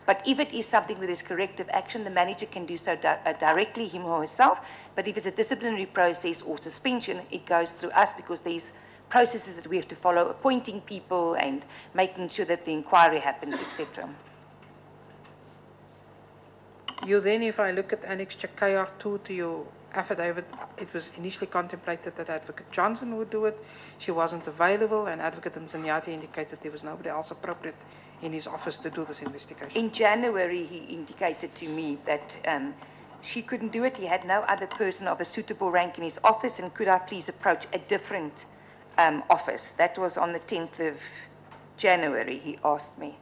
But if it is something that is corrective action, the manager can do so directly, him or herself. But if it's a disciplinary process or suspension, it goes through us, because there's processes that we have to follow, appointing people and making sure that the inquiry happens, etc. You then, if I look at Annex KR2 to your affidavit, it was initially contemplated that Advocate Johnson would do it. She wasn't available, and Advocate Mzanyati indicated there was nobody else appropriate in his office to do this investigation. In January, he indicated to me that she couldn't do it. He had no other person of a suitable rank in his office, and could I please approach a different office. That was on the 10th of January, he asked me.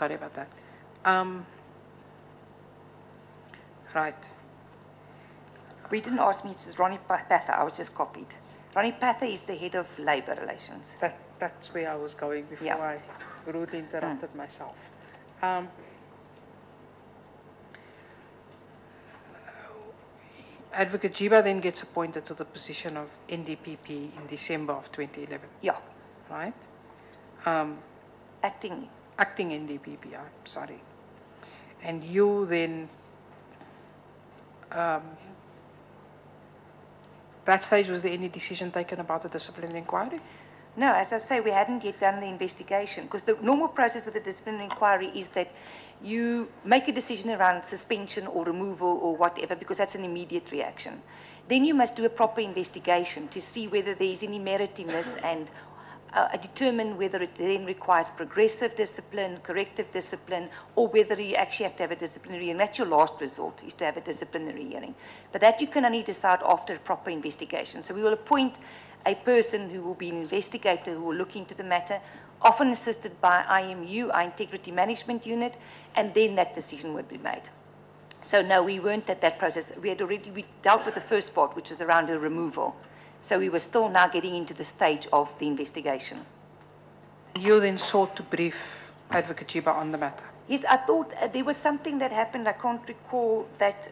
Sorry about that. Right. We didn't ask me, it's Ronnie Pather, I was just copied. Ronnie Pather is the head of Labour Relations. That's where I was going before Yeah. I rudely interrupted myself. Advocate Jiba then gets appointed to the position of NDPP in December of 2011, Yeah, right? acting. Acting NDPP, I'm sorry. And you then, that stage, was there any decision taken about the disciplinary inquiry? No, as I say, we hadn't yet done the investigation because the normal process with the disciplinary inquiry is that you make a decision around suspension or removal or whatever because that's an immediate reaction. Then you must do a proper investigation to see whether there is any merit in this and determine whether it then requires progressive discipline, corrective discipline, or whether you actually have to have a disciplinary hearing. That's your last resort, is to have a disciplinary hearing. But that you can only decide after a proper investigation. So we will appoint a person who will be an investigator who will look into the matter, often assisted by IMU, our Integrity Management Unit, and then that decision would be made. So no, we weren't at that process. We dealt with the first part, which was around a removal. So we were still now getting into the stage of the investigation. You then sought to brief Advocate Jiba on the matter. Yes, I thought there was something that happened, I can't recall, that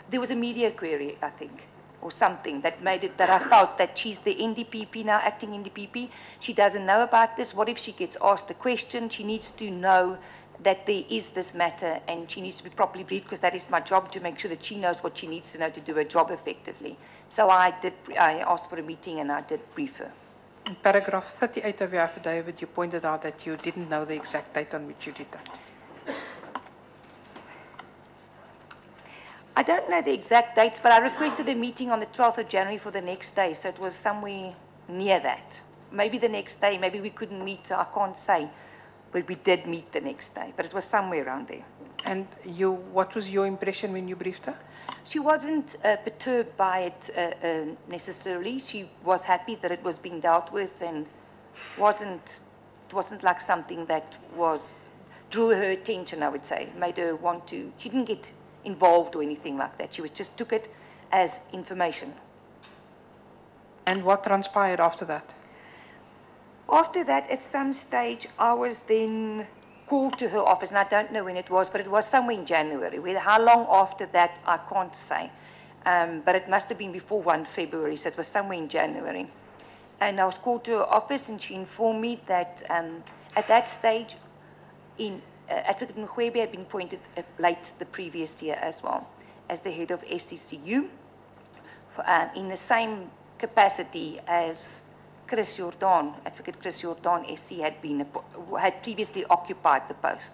there was a media query, I think, or something that made it that I felt that she's the NDPP now, acting NDPP. She doesn't know about this. What if she gets asked a question? She needs to know that there is this matter and she needs to be properly briefed because that is my job to make sure that she knows what she needs to know to do her job effectively. So I asked for a meeting and I did brief her. In paragraph 38 of your affidavit, you pointed out that you didn't know the exact date on which you did that. I don't know the exact dates, but I requested a meeting on the 12th of January for the next day, so it was somewhere near that. Maybe the next day, maybe we couldn't meet, I can't say, but we did meet the next day, but it was somewhere around there. And what was your impression when you briefed her? She wasn't perturbed by it necessarily. She was happy that it was being dealt with and it wasn't like something that drew her attention, I would say, made her want to, she didn't get involved or anything like that. She just took it as information. And what transpired after that? After that, at some stage, I was then called to her office, and I don't know when it was, but it was somewhere in January. How long after that, I can't say. But it must have been before 1 February, so it was somewhere in January. And I was called to her office, and she informed me that at that stage, Advocate Mokgoro had been appointed late the previous year as well as the head of SECU in the same capacity as Chris Jordan, Advocate Chris Jordan, SC, had previously occupied the post.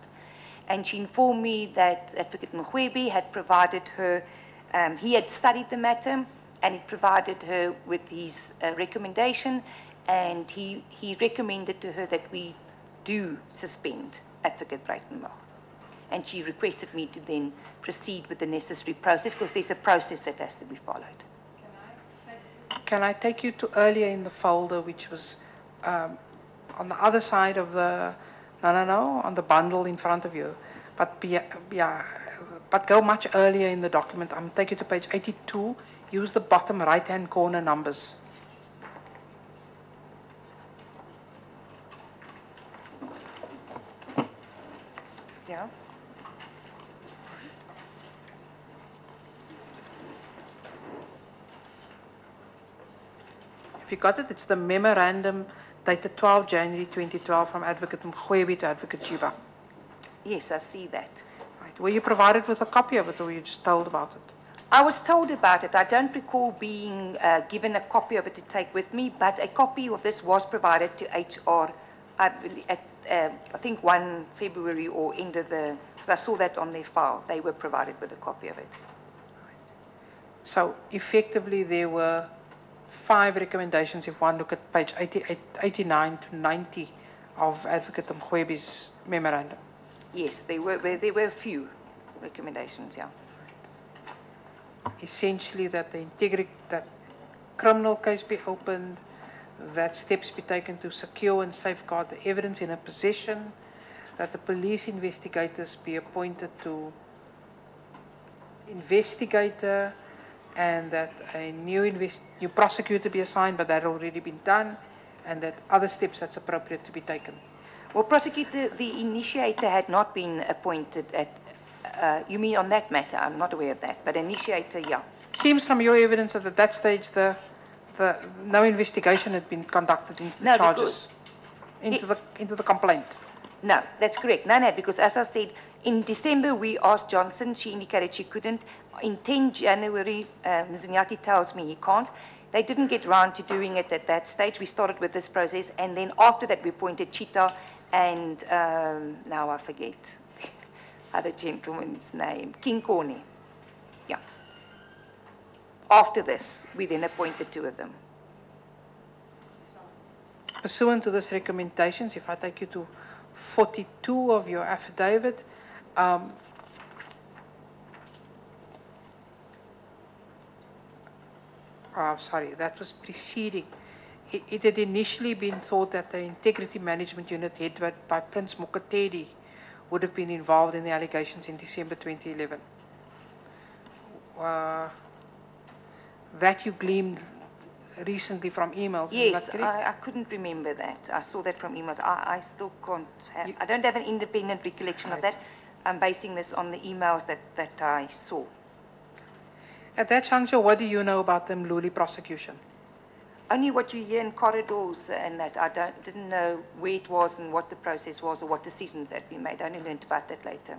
And she informed me that Advocate Mokgoro had provided her, he had studied the matter and he provided her with his recommendation, and he recommended to her that we do suspend Advocate Breitenbach. And she requested me to then proceed with the necessary process because there's a process that has to be followed. Can I take you to earlier in the folder, which was on the other side of the, on the bundle in front of you, but but go much earlier in the document. I'm taking you to page 82. Use the bottom right-hand corner numbers. Yeah. If you got it, it's the memorandum dated 12 January 2012 from Advocate Mokgoro to Advocate Jiba. Yes, I see that. Right. Were you provided with a copy of it, or were you just told about it? I was told about it. I don't recall being given a copy of it to take with me, but a copy of this was provided to HR I think 1 February or end of the, because I saw that on their file. They were provided with a copy of it. So effectively there were 5 recommendations if one look at page 89 to 90 of Advocate Mokgoro's memorandum. Yes, there were a few recommendations, yeah. Essentially that that criminal case be opened, that steps be taken to secure and safeguard the evidence in her possession, that the police investigators be appointed to investigate her, and that a new prosecutor be assigned, but that had already been done, and that other steps that's appropriate to be taken. Well, prosecutor, the initiator had not been appointed at, you mean on that matter? I'm not aware of that, but initiator, yeah. Seems from your evidence that at that stage no investigation had been conducted into the charges, into the complaint. No, that's correct. No, because as I said, in December we asked Johnson, she indicated she couldn't. In 10 January, Ms. Nyati tells me he can't. They didn't get round to doing it at that stage. We started with this process, and then after that we appointed Chita and, now I forget other gentleman's name, King Corney. Yeah. After this, we then appointed 2 of them. Pursuant to these recommendations, if I take you to 42 of your affidavit, sorry, that was preceding. It had initially been thought that the Integrity Management Unit headed by Prince Mokgoro would have been involved in the allegations in December 2011. That you gleaned recently from emails, yes, is that correct? I couldn't remember that. I saw that from emails. I still can't have, I don't have an independent recollection of that. I'm basing this on the emails that I saw. At that juncture, what do you know about the Mluli prosecution? Only what you hear in corridors, and that I didn't know where it was and what the process was or what decisions had been made. I only learned about that later.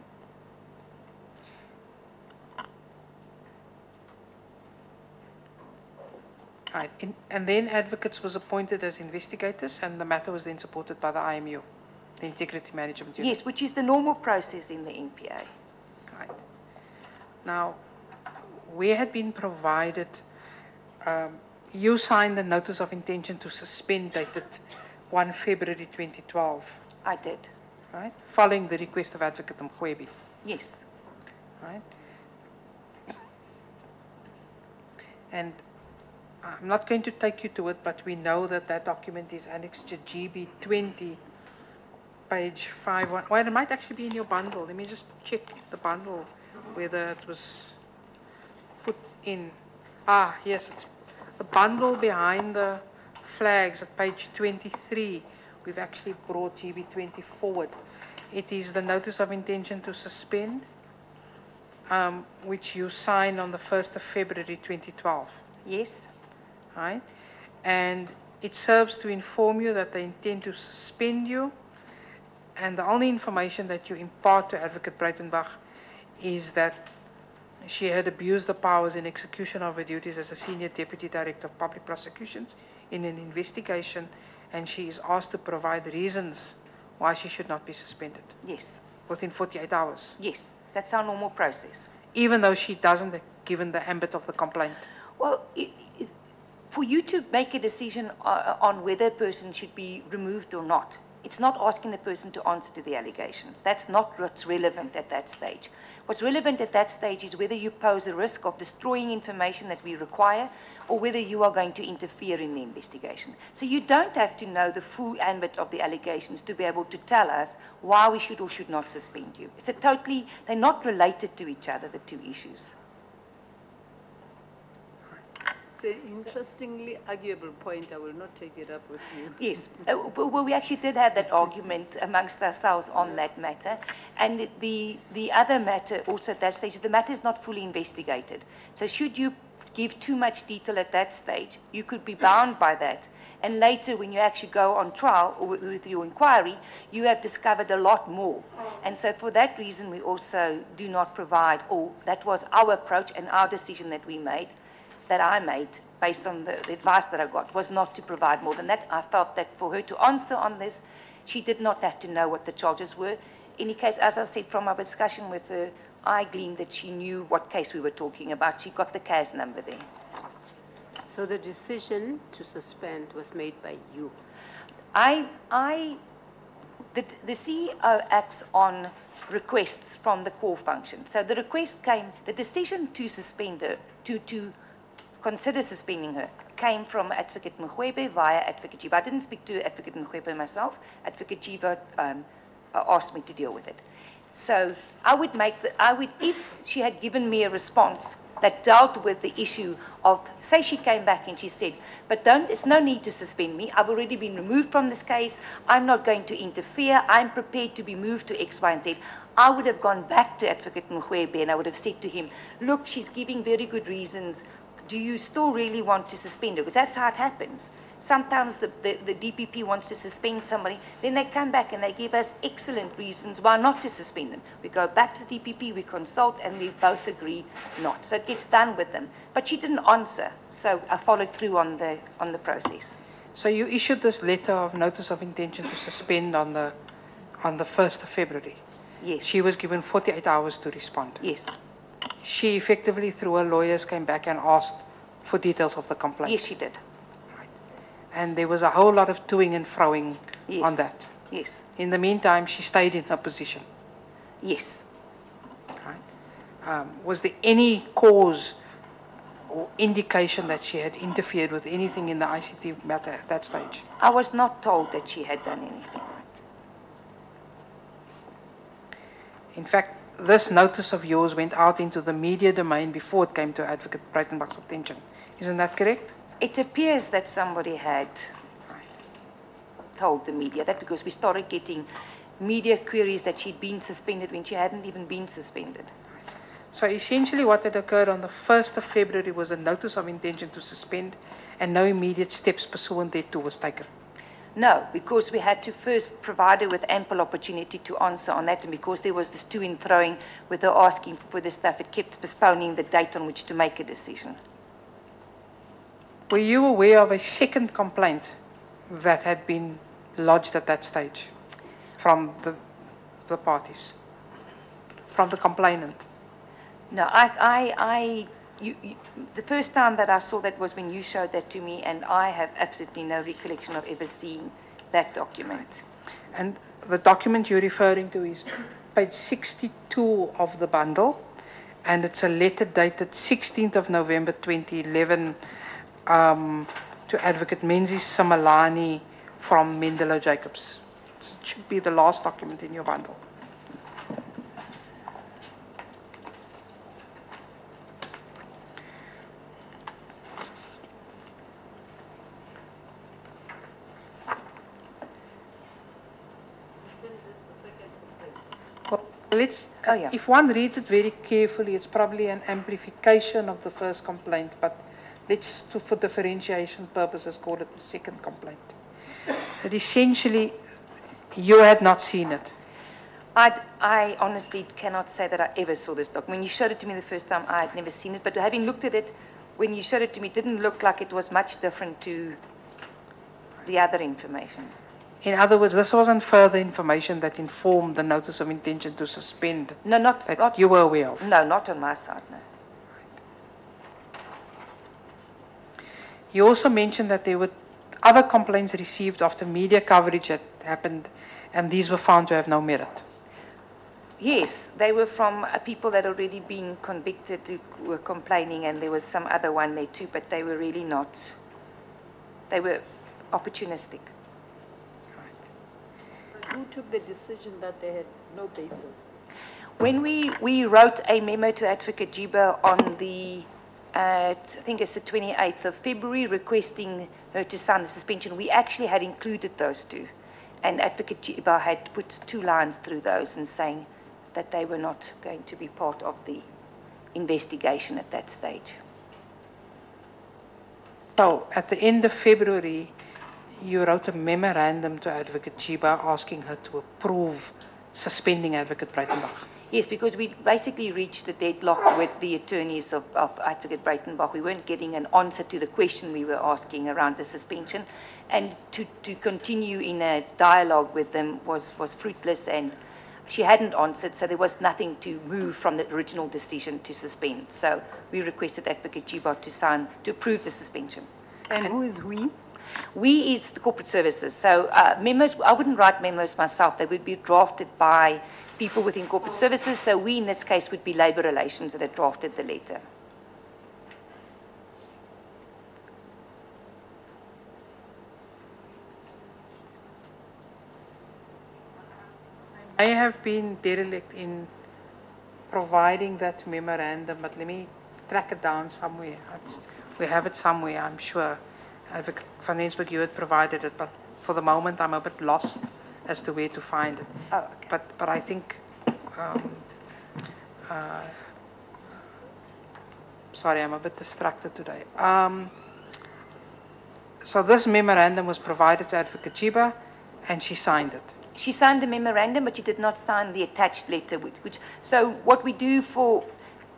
Right. And then advocates was appointed as investigators, and the matter was then supported by the IMU, the Integrity Management Unit. Yes, which is the normal process in the NPA. Right. Now, we had been provided, you signed the notice of intention to suspend dated 1 February 2012. I did. Right? Following the request of Advocate Mokgoro. Yes. Right? And I'm not going to take you to it, but we know that that document is annexed to GB 20, page 51. Well, it might actually be in your bundle. Let me just check the bundle, whether it was put in. Ah, yes, it's the bundle behind the flags at page 23. We've actually brought GB 20 forward. It is the notice of intention to suspend, which you signed on the 1st of February 2012. Yes. Right? And it serves to inform you that they intend to suspend you, and the only information that you impart to Advocate Breitenbach is that she had abused the powers in execution of her duties as a Senior Deputy Director of Public Prosecutions in an investigation, and she is asked to provide reasons why she should not be suspended. Yes. Within 48 hours. Yes, that's our normal process. Even though she doesn't, given the ambit of the complaint. Well, for you to make a decision on whether a person should be removed or not, it's not asking the person to answer to the allegations. That's not what's relevant at that stage. What's relevant at that stage is whether you pose a risk of destroying information that we require, or whether you are going to interfere in the investigation. So you don't have to know the full ambit of the allegations to be able to tell us why we should or should not suspend you. It's they're not related to each other, the two issues. It's an interestingly arguable point. I will not take it up with you. Yes, well, we actually did have that argument amongst ourselves on that matter. And the other matter also at that stage, the matter is not fully investigated. So should you give too much detail at that stage, you could be bound by that. And later, when you actually go on trial or with your inquiry, you have discovered a lot more. And so for that reason, we also do not provide, or that was our approach and our decision that we made, that I made, based on the advice that I got, was not to provide more than that. I felt that for her to answer on this, she did not have to know what the charges were. In any case, as I said, from our discussion with her, I gleaned that she knew what case we were talking about. She got the CAS number there. So the decision to suspend was made by you? The CEO acts on requests from the core function. So the request came, the decision to suspend her, to consider suspending her, came from Advocate Mokgoro via Advocate Jiva. I didn't speak to Advocate Mokgoro myself. Advocate Jiva asked me to deal with it. So if she had given me a response that dealt with the issue of, say she came back and she said, but there's no need to suspend me. I've already been removed from this case. I'm not going to interfere. I'm prepared to be moved to X, Y, and Z. I would have gone back to Advocate Mokgoro and I would have said to him, look, she's giving very good reasons. Do you still really want to suspend her? Because that's how it happens. Sometimes the DPP wants to suspend somebody, then they come back and they give us excellent reasons why not to suspend them. We go back to the DPP, we consult, and we both agree not. So it gets done with them. But she didn't answer, so I followed through on the process. So you issued this letter of notice of intention to suspend on the 1st of February. Yes. She was given 48 hours to respond. Yes. She effectively, through her lawyers, came back and asked for details of the complaint. Yes, she did. And there was a whole lot of toing and froing Yes. on that. Yes. In the meantime, she stayed in her position. Yes. Right. Was there any cause or indication that she had interfered with anything in the ICT matter at that stage? I was not told that she had done anything. In fact, this notice of yours went out into the media domain before it came to Advocate Breitenbach's attention. Isn't that correct? It appears that somebody had told the media that, because we started getting media queries that she'd been suspended when she hadn't even been suspended. So essentially what had occurred on the 1st of February was a notice of intention to suspend, and no immediate steps pursuant thereto was taken. No, because we had to first provide her with ample opportunity to answer on that, and because there was this to and throwing with her asking for this stuff, it kept postponing the date on which to make a decision. Were you aware of a second complaint that had been lodged at that stage from the parties, from the complainant? No, the first time that I saw that was when you showed that to me, and I have absolutely no recollection of ever seeing that document. And the document you're referring to is page 62 of the bundle, and it's a letter dated 16th of November 2011 to Advocate Menzies Samalani from Mendelo Jacobs. It should be the last document in your bundle. If one reads it very carefully, it's probably an amplification of the first complaint, but let's, for differentiation purposes, call it the second complaint. But essentially, you had not seen it. I honestly cannot say that I ever saw this document. When you showed it to me the first time, I had never seen it, but having looked at it, when you showed it to me, it didn't look like it was much different to the other information. In other words, this wasn't further information that informed the notice of intention to suspend. No, that you were aware of. No, not on my side, no. You also mentioned that there were other complaints received after media coverage had happened, and these were found to have no merit. Yes, they were from people that had already been convicted who were complaining, and there was some other one there too, but they were really not, they were opportunistic. Who took the decision that they had no basis? When we wrote a memo to Advocate Jiba on the, I think it's the 28th of February, requesting her to sign the suspension, we actually had included those two. And Advocate Jiba had put 2 lines through those and saying that they were not going to be part of the investigation at that stage. So, at the end of February, you wrote a memorandum to Advocate Jiba asking her to approve suspending Advocate Breitenbach. Yes, because we basically reached a deadlock with the attorneys of Advocate Breitenbach. We weren't getting an answer to the question we were asking around the suspension. And to continue in a dialogue with them was fruitless, and she hadn't answered, so there was nothing to move from the original decision to suspend. So we requested Advocate Jiba to approve the suspension. And who is we? We is the corporate services. So memos, I wouldn't write memos myself. They would be drafted by people within corporate services. So we, in this case, would be labor relations that had drafted the letter. I have been derelict in providing that memorandum, but let me track it down somewhere. We have it somewhere, I'm sure. Advocate Van Rensburg, you had provided it, but for the moment I'm a bit lost as to where to find it. Oh, okay. But I think, sorry, I'm a bit distracted today. So this memorandum was provided to Advocate Chiba, and she signed it. She signed the memorandum, but she did not sign the attached letter. So what we do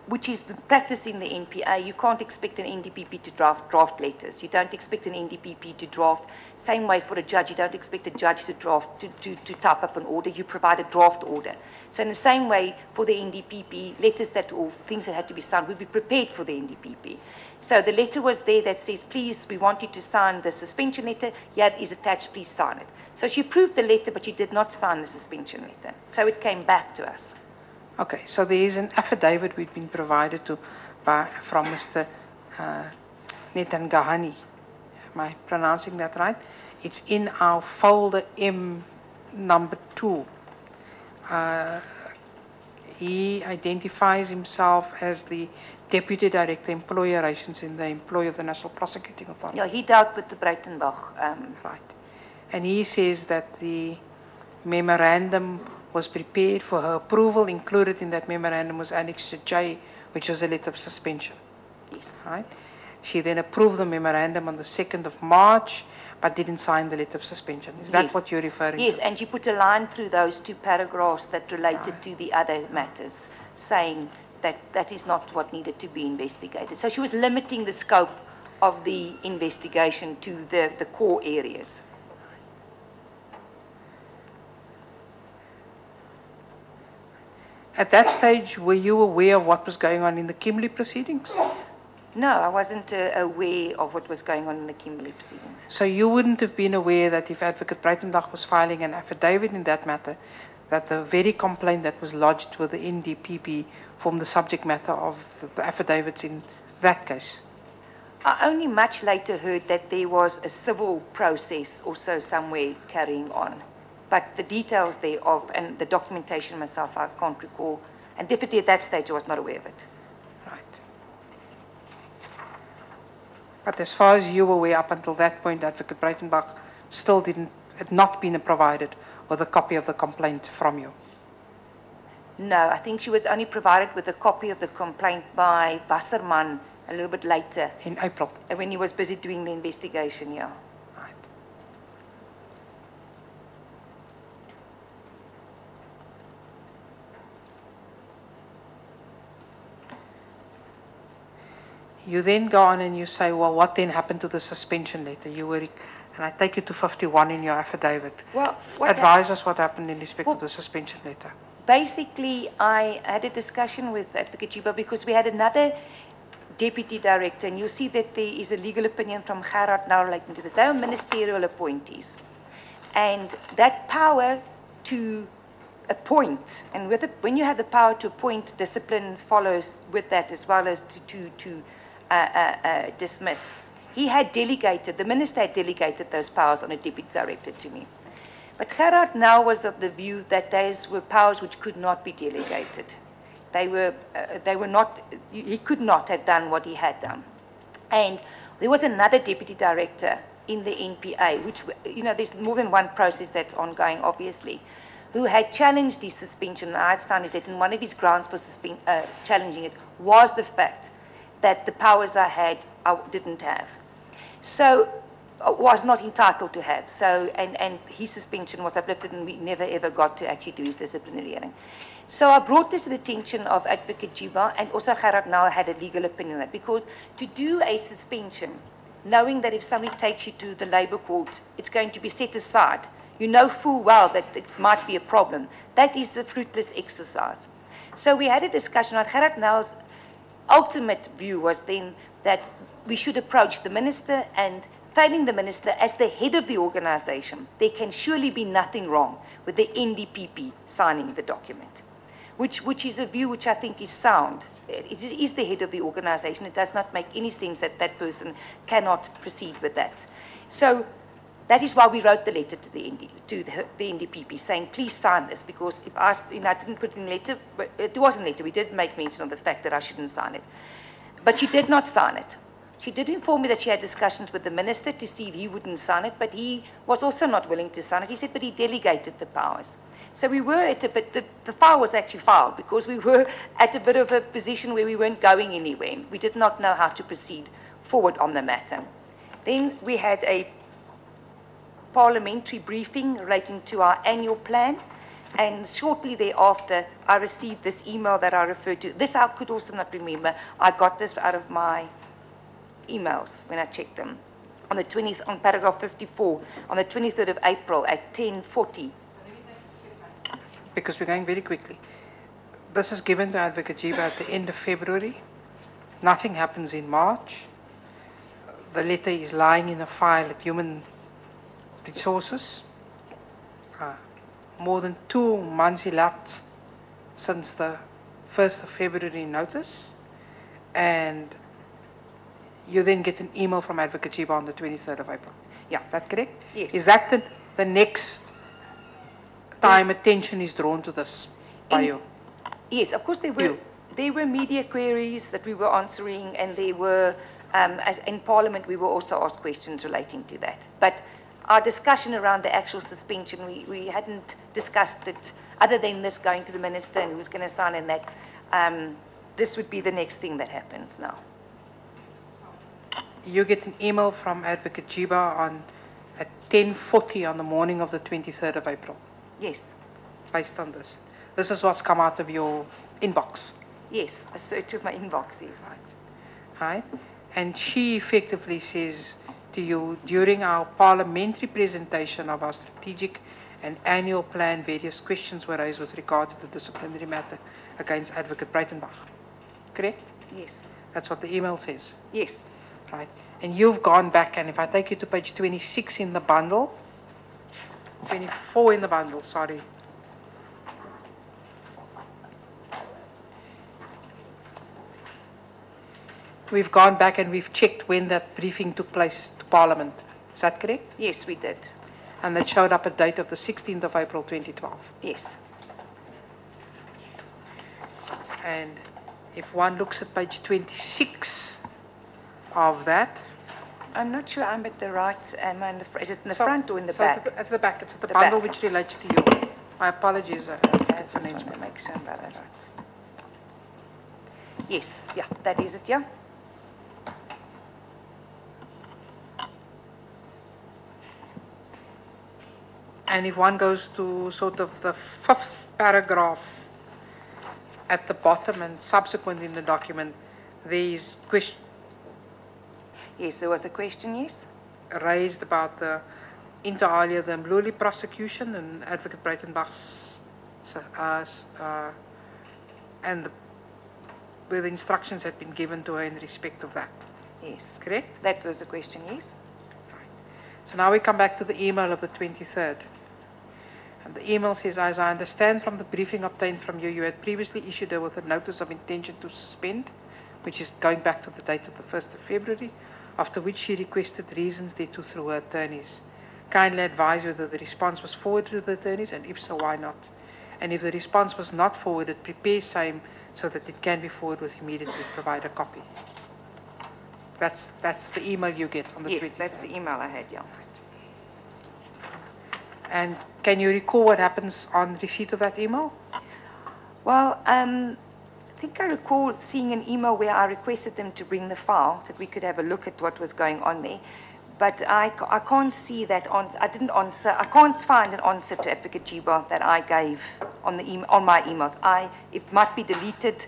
which is the practice in the NPA, you can't expect an NDPP to draft letters. You don't expect an NDPP to draft. Same way for a judge, you don't expect a judge to draft, to type up an order. You provide a draft order. So in the same way for the NDPP, letters or things that had to be signed would be prepared for the NDPP. So the letter was there that says, please, we want you to sign the suspension letter. Here it is attached, please sign it. So she approved the letter, but she did not sign the suspension letter. So it came back to us. Okay, so there is an affidavit we've been provided from Mr. Netangahani. Am I pronouncing that right? It's in our folder M number 2. He identifies himself as the Deputy Director, Employer Relations in the employ of the National Prosecuting Authority. Yeah, he dealt with the Breitenbach. Right. And he says that the memorandum was prepared for her approval. Included in that memorandum was Annex J, which was a letter of suspension. Yes. Right? She then approved the memorandum on the 2nd of March, but didn't sign the letter of suspension. Is that what you're referring to? Yes, and she put a line through those 2 paragraphs that related to the other matters, saying that that is not what needed to be investigated. So she was limiting the scope of the investigation to the core areas. At that stage, were you aware of what was going on in the Kimberley proceedings? No, I wasn't aware of what was going on in the Kimberley proceedings. So you wouldn't have been aware that if Advocate Breitenbach was filing an affidavit in that matter, that the very complaint that was lodged with the NDPP formed the subject matter of the affidavits in that case? I only much later heard that there was a civil process also somewhere carrying on. But the details thereof and the documentation myself, I can't recall. And definitely at that stage, I was not aware of it. Right. But as far as you were aware, up until that point, Advocate Breitenbach still had not been provided with a copy of the complaint from you? No, I think she was only provided with a copy of the complaint by Wasserman a little bit later. In April? When he was busy doing the investigation, yeah. Right. You then go on and you say, well, what then happened to the suspension letter? And I take you to 51 in your affidavit. Well, advise us what happened in respect to the suspension letter. Basically, I had a discussion with Advocate Chiba because we had another deputy director, and you'll see that there is a legal opinion from Gerard now relating to this. They were ministerial appointees. And that power to appoint, and when you have the power to appoint, discipline follows with that as well as to dismiss. He had delegated, the minister had delegated those powers on a deputy director to me. But Gerard now was of the view that those were powers which could not be delegated. They were not, he could not have done what he had done. And there was another deputy director in the NPA, which, there's more than one process that's ongoing, obviously, who had challenged his suspension. And I had signed his letter, and one of his grounds for challenging it was the fact that the powers I had, I didn't have. So, was not entitled to have. So, and his suspension was uplifted, and we never ever got to actually do his disciplinary hearing. So I brought this to the attention of Advocate Chiba, and also Gerard now had a legal opinion on it, because to do a suspension, knowing that if somebody takes you to the labor court, it's going to be set aside, you know full well that it might be a problem. That is a fruitless exercise. So we had a discussion on Gerard now's ultimate view was then that we should approach the minister, and failing the minister as the head of the organization, there can surely be nothing wrong with the NDPP signing the document, which is a view which I think is sound. It is the head of the organization. It does not make any sense that that person cannot proceed with that. So That is why we wrote the letter to the NDPP saying, please sign this, because if I didn't put it in the letter, but it was in the letter, we did make mention of the fact that I shouldn't sign it. But she did not sign it. She did inform me that she had discussions with the minister to see if he wouldn't sign it, but he was also not willing to sign it. He said, but he delegated the powers. So we were at a bit, the file was actually filed because we were at a bit of a position where we weren't going anywhere. We did not know how to proceed forward on the matter. Then we had a parliamentary briefing relating to our annual plan, and shortly thereafter, I received this email that I referred to. This I could also not remember. I got this out of my emails when I checked them. On the 20th, on paragraph 54, on the 23rd of April at 10:40. Because we're going very quickly. This is given to Advocate Jiba at the end of February. Nothing happens in March. The letter is lying in a file at Human Resources. More than 2 months elapsed since the 1st of February notice, and you then get an email from Advocate Jiba on the 23rd of April. Yeah. Is that correct? Yes. Is that the next time attention is drawn to this by you? Yes, of course there were media queries that we were answering, and there were, as in Parliament, we were also asked questions relating to that. But our discussion around the actual suspension, we hadn't discussed it other than this going to the minister and who's going to sign in that. This would be the next thing that happens now. You get an email from Advocate Jiba at 10:40 on the morning of the 23rd of April, Yes, based on this. This is what's come out of your inbox. yes, a search of my inbox, yes. Right? And she effectively says to you, during our parliamentary presentation of our strategic and annual plan, various questions were raised with regard to the disciplinary matter against Advocate Breitenbach. Correct? Yes, That's what the email says. yes, Right? And you've gone back, and if I take you to page 26 in the bundle, 24 in the bundle, sorry. We've gone back and we've checked when that briefing took place to Parliament. Is that correct? yes, we did. And that showed up a date of the 16th of April 2012. Yes, And if one looks at page 26 of that. I'm not sure I'm at the right, is it in the So- front or in the so back? It's at the back. It's at the The bundle back. which relates to you. My apologies. I It's an just want to amendment. make sure I'm about that right. Yes, yeah, that is it, yeah. And if one goes to sort of the 5th paragraph at the bottom and subsequent in the document, there is question Yes, there was a question, yes? raised about the inter alia, the Mluli prosecution and Advocate Breitenbach's, where the instructions had been given to her in respect of that. Yes, Correct? that was a question, yes? So now we come back to the email of the 23rd. And the email says, as I understand from the briefing obtained from you, you had previously issued her with a notice of intention to suspend, which is going back to the date of the 1st of February, after which she requested reasons thereto through her attorneys. Kindly advise whether the response was forwarded to the attorneys, and if so, why not? And if the response was not forwarded, prepare same so that it can be forwarded with immediately. Provide a copy. That's the email you get on the 23rd. Yes, that's the email I had, yeah. And can you recall what happens on receipt of that email? Well, I think I recall seeing an email where I requested them to bring the file so that we could have a look at what was going on there. But I can't see that answer. I didn't answer. I can't find an answer to Advocate Jiba that I gave on my emails. It might be deleted,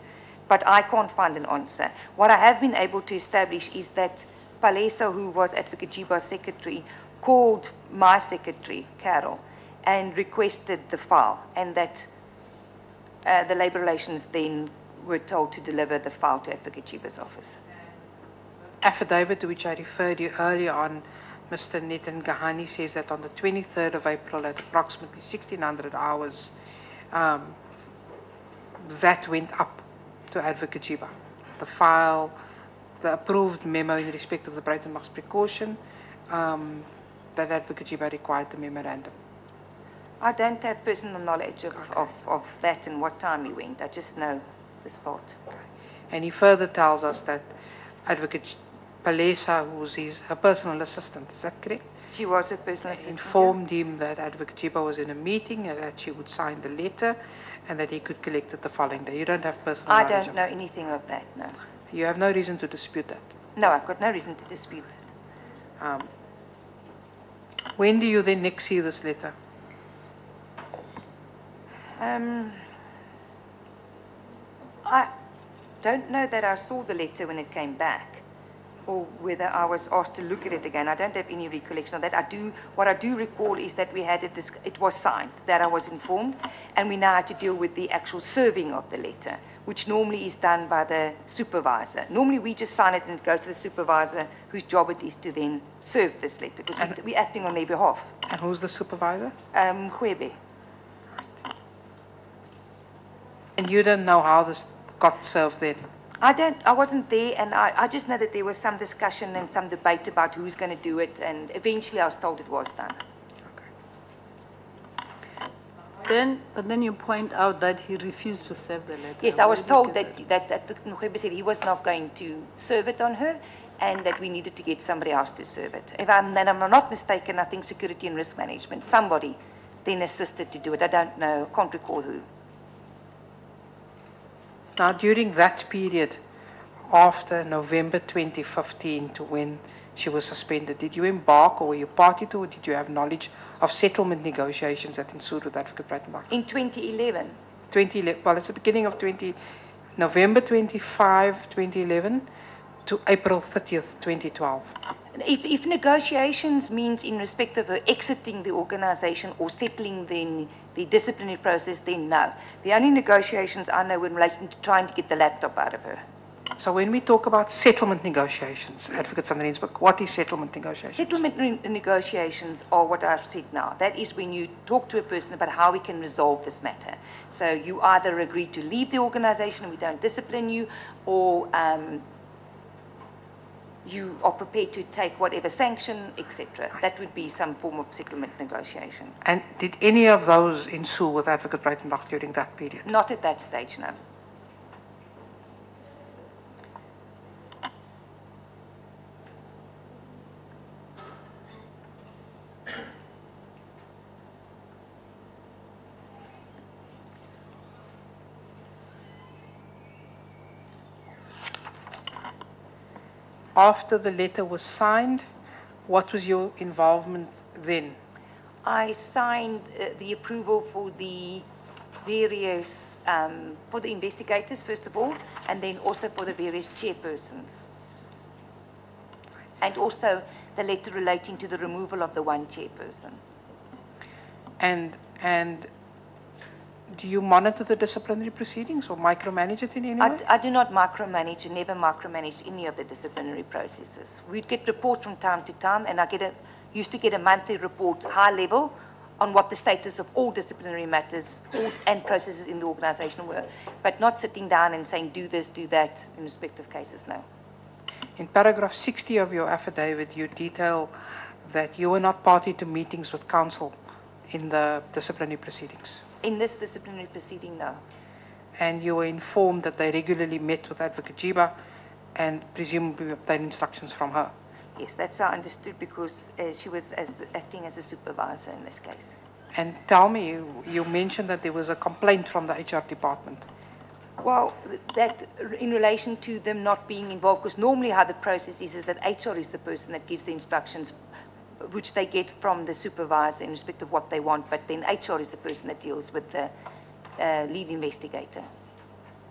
but I can't find an answer. What I have been able to establish is that Paleso, who was Advocate Jiba's secretary, called my secretary, Carol, and requested the file, and that the Labour Relations then were told to deliver the file to Advocate Jiba's office. Affidavit to which I referred you earlier on, Mr. Nitin Gahani says that on the 23rd of April at approximately 1600 hours, that went up to Advocate Jiba. The file, the approved memo in respect of the Breitenbach's precaution, that Advocate Jiba required the memorandum? I don't have personal knowledge of that and what time he went. I just know this part. And he further tells us that Advocate Palesa, who's her personal assistant, is that correct? She was a personal assistant. Informed him that Advocate Jiba was in a meeting and that she would sign the letter and that he could collect it the following day. You don't have personal knowledge? I don't know anything of that, no. You have no reason to dispute that? No, I've got no reason to dispute it. When do you then next see this letter? I don't know that I saw the letter when it came back, or whether I was asked to look at it again. I don't have any recollection of that. What I do recall is that we had it was signed, that I was informed, and we now had to deal with the actual serving of the letter, which normally is done by the supervisor. Normally we just sign it and it goes to the supervisor, whose job it is to then serve this letter, because we're acting on their behalf. And who's the supervisor? Mokgoro. And you don't know how this got served then? I wasn't there, and I just know that there was some discussion and some debate about who's going to do it, and eventually I was told it was done. But then you point out that he refused to serve the letter. Yes, I was told that Mokgoro said he was not going to serve it on her, and that we needed to get somebody else to serve it. If I'm not mistaken, I think security and risk management, somebody then assisted to do it. I don't know, can't recall who. Now, during that period, after November 2015 to when she was suspended, did you embark or were you party to, or did you have knowledge of settlement negotiations that ensued with Advocate Breitenbach? In 2011. 2011, well, it's the beginning of November 25, 2011 to April 30th, 2012. If negotiations means in respect of her exiting the organization or settling the disciplinary process, then no. The only negotiations I know were in relation to trying to get the laptop out of her. So when we talk about settlement negotiations, yes. Advocate van der Rensburg, what is settlement negotiations? Settlement negotiations are what I've said now. That is when you talk to a person about how we can resolve this matter. So you either agree to leave the organization and we don't discipline you, or you are prepared to take whatever sanction, etc. That would be some form of settlement negotiation. And did any of those ensue with Advocate Breitenbach during that period? Not at that stage, no. After the letter was signed, what was your involvement then? I signed the approval for the various, for the investigators, first of all, and then also for the various chairpersons. And also the letter relating to the removal of the one chairperson. And do you monitor the disciplinary proceedings or micromanage it in any way? I do not micromanage and never micromanaged any of the disciplinary processes. We'd get reports from time to time, and I used to get a monthly report, high level, on what the status of all disciplinary matters and processes in the organization were, but not sitting down and saying, do this, do that, in respective cases, no. In paragraph 60 of your affidavit, you detail that you were not party to meetings with counsel in the disciplinary proceedings. In this disciplinary proceeding, no. And you were informed that they regularly met with Advocate Jiba and presumably obtained instructions from her. Yes, that's how I understood, because she was acting as a supervisor in this case. And tell me, you mentioned that there was a complaint from the HR department. Well, that in relation to them not being involved, because normally how the process is that HR is the person that gives the instructions, which they get from the supervisor in respect of what they want, but then HR is the person that deals with the lead investigator.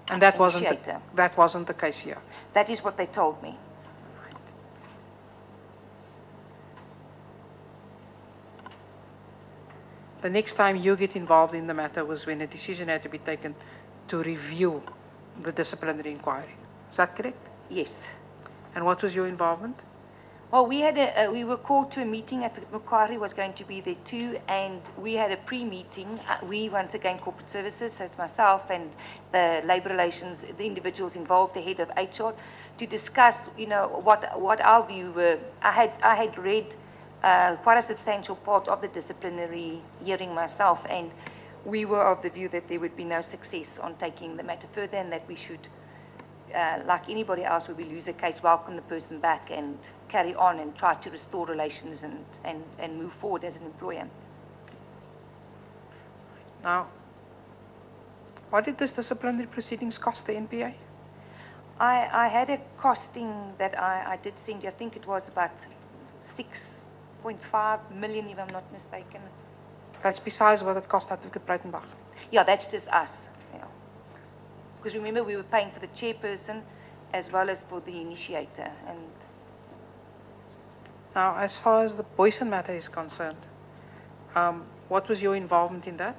And that wasn't the case here? That is what they told me. The next time you get involved in the matter was when a decision had to be taken to review the disciplinary inquiry. Is that correct? Yes. And what was your involvement? Well, we were called to a meeting. Enquiry was going to be there too, and we had a pre-meeting. We, once again, corporate services, so it's myself and the labor relations, the individuals involved, the head of HR, to discuss, what our view were. I had read quite a substantial part of the disciplinary hearing myself, and we were of the view that there would be no success on taking the matter further, and that we should, like anybody else, when we lose a case, welcome the person back and carry on and try to restore relations and move forward as an employer. Now, what did this disciplinary proceedings cost the NPA? I had a costing that I did send you. I think it was about 6.5 million, if I'm not mistaken. That's besides what it cost Advocate Breitenbach. Yeah, that's just us. Yeah. Because remember, we were paying for the chairperson as well as for the initiator. And Now, as far as the Boyson matter is concerned, what was your involvement in that?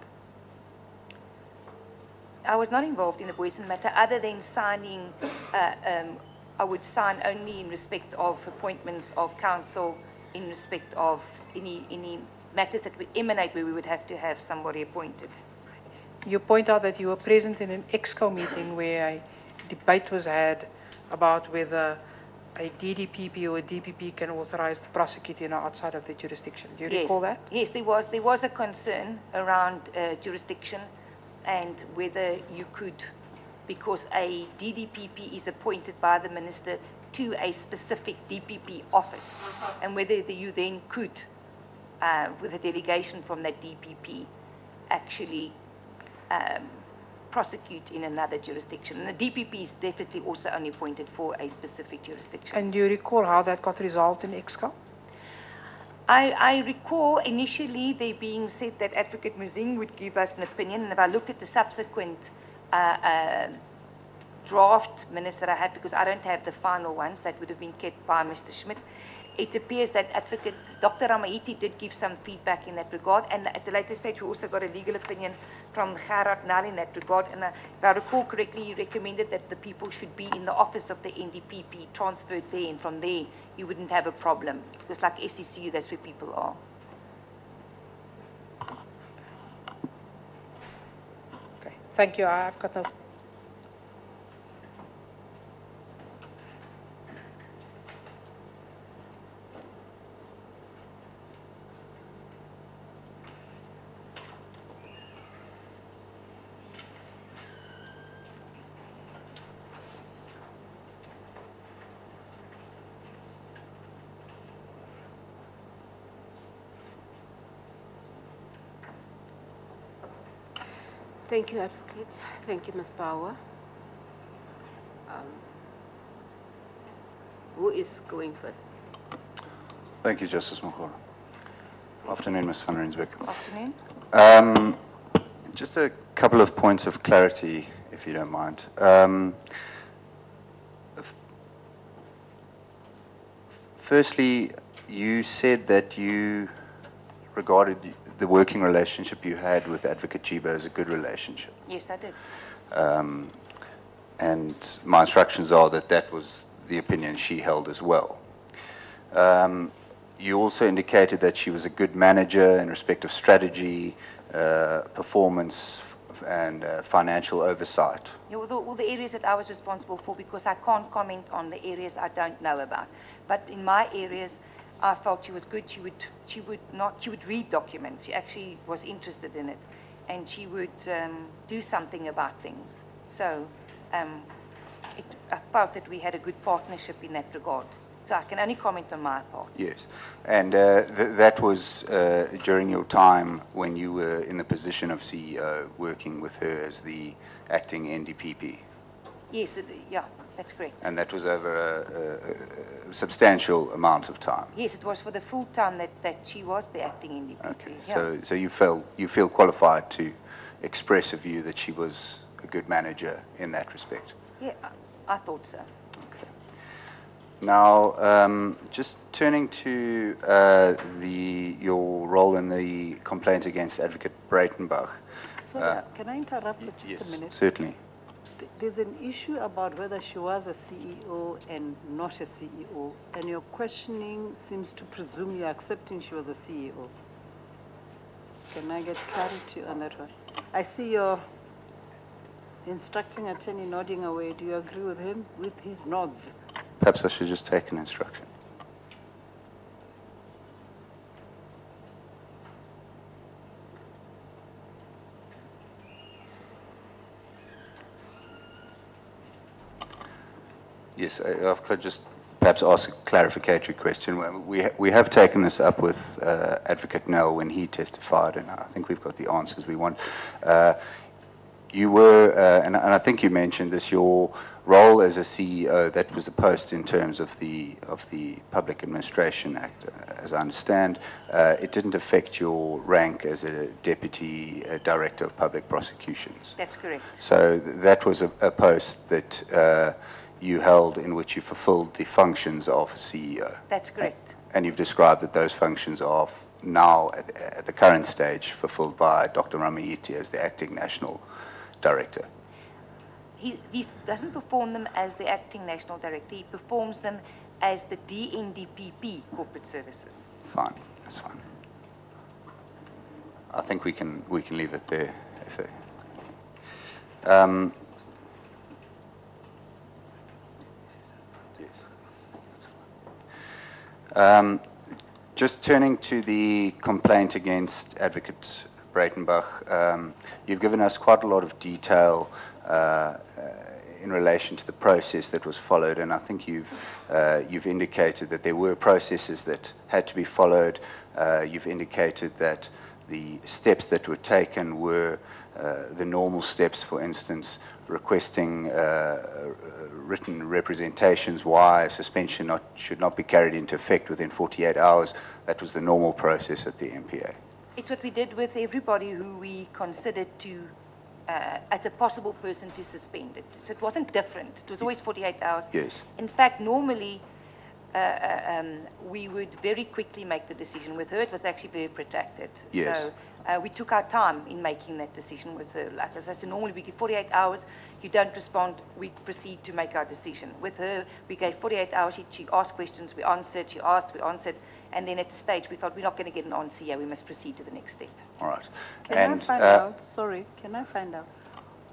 I was not involved in the Boyson matter other than signing, I would sign only in respect of appointments of counsel, in respect of any matters that would emanate where we would have to have somebody appointed. You point out that you were present in an EXCO meeting where a debate was had about whether a DDPP or a DPP can authorize the prosecutor outside of the jurisdiction. Do you recall that? Yes, there was a concern around jurisdiction and whether you could, because a DDPP is appointed by the minister to a specific DPP office, and whether you then could, with a delegation from that DPP, actually prosecute in another jurisdiction. And the DPP is definitely also only appointed for a specific jurisdiction. And do you recall how that got resolved in EXCO? I recall initially there being said that Advocate Muzing would give us an opinion, and if I looked at the subsequent draft minutes that I had, because I don't have the final ones that would have been kept by Mr. Schmidt, it appears that Advocate Dr. Ramaiti did give some feedback in that regard, and at the later stage we also got a legal opinion from Gerard Nal in that regard, and if I recall correctly, he recommended that the people should be in the office of the NDPP, transferred there, and from there you wouldn't have a problem, because like SECU, that's where people are. Okay, thank you. I've got no... Thank you, Advocate. Thank you, Ms. Bauer. Who is going first? Thank you, Justice Mokgoro. Afternoon, Ms. van Rensburg. Afternoon. Just a couple of points of clarity, if you don't mind. Firstly, you said that you regarded the working relationship you had with Advocate Chiba as a good relationship. Yes, I did. And my instructions are that that was the opinion she held as well. You also indicated that she was a good manager in respect of strategy, performance, and financial oversight. Yeah, all the areas that I was responsible for, because I can't comment on the areas I don't know about. But in my areas, I felt she was good. She would read documents. She actually was interested in it, and she would do something about things. So I felt that we had a good partnership in that regard. So I can only comment on my part. Yes, and that was during your time when you were in the position of CEO, working with her as the acting NDPP. Yes, yeah, that's correct. And that was over a substantial amount of time. Yes, it was for the full time that she was the acting NDPP. Okay, yeah. so you feel qualified to express a view that she was a good manager in that respect. Yeah, I thought so. Okay. Now, just turning to your role in the complaint against Advocate Breitenbach. Sorry, can I interrupt for just yes, a minute? Certainly. There's an issue about whether she was a CEO and not a CEO, and your questioning seems to presume you're accepting she was a CEO. Can I get clarity on that one? I see your instructing attorney nodding away. Do you agree with him, with his nods? Perhaps I should just take an instruction. Yes, I could just perhaps ask a clarificatory question. We have taken this up with Advocate Nell when he testified, and I think we've got the answers we want. You were, and I think you mentioned this, your role as a CEO, that was a post in terms of the Public Administration Act, as I understand. It didn't affect your rank as a Deputy Director of Public Prosecutions. That's correct. So that was a post that you held in which you fulfilled the functions of CEO. That's correct. And you've described that those functions are now, at the current stage, fulfilled by Dr. Ramaiti as the Acting National Director. He doesn't perform them as the Acting National Director. He performs them as the DNDPP Corporate Services. Fine, that's fine. I think we can leave it there. If they, just turning to the complaint against Advocate Breitenbach, you've given us quite a lot of detail in relation to the process that was followed, and I think you've indicated that there were processes that had to be followed. You've indicated that the steps that were taken were the normal steps, for instance, requesting written representations why suspension should not be carried into effect within 48 hours. That was the normal process at the NPA. It's what we did with everybody who we considered to, as a possible person to suspend it. So it wasn't different. It was always 48 hours. Yes. In fact, normally, we would very quickly make the decision. With her, it was actually very protracted. Yes. So we took our time in making that decision with her. Like as I said, normally we give 48 hours, you don't respond, we proceed to make our decision. With her, we gave 48 hours, she asked questions, we answered, she asked, we answered, and then at the stage we felt we're not going to get an answer here, we must proceed to the next step. All right. Can I find out, sorry, can I find out,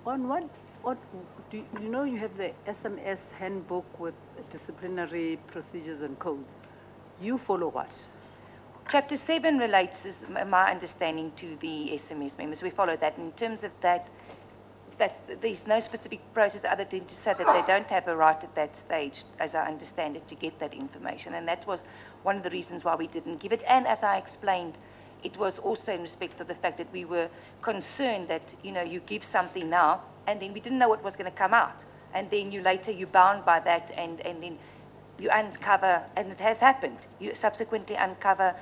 on what do you know you have the SMS handbook with disciplinary procedures and codes. You follow what? Chapter 7 relates, is my understanding, to the SMS members. We follow that. In terms of that, there's no specific process other than to say that they don't have a right at that stage, as I understand it, to get that information. And that was one of the reasons why we didn't give it. And as I explained, it was also in respect of the fact that we were concerned that, you know, you give something now, and then we didn't know what was going to come out. And then you're bound by that, and then you uncover, and it has happened, you subsequently uncover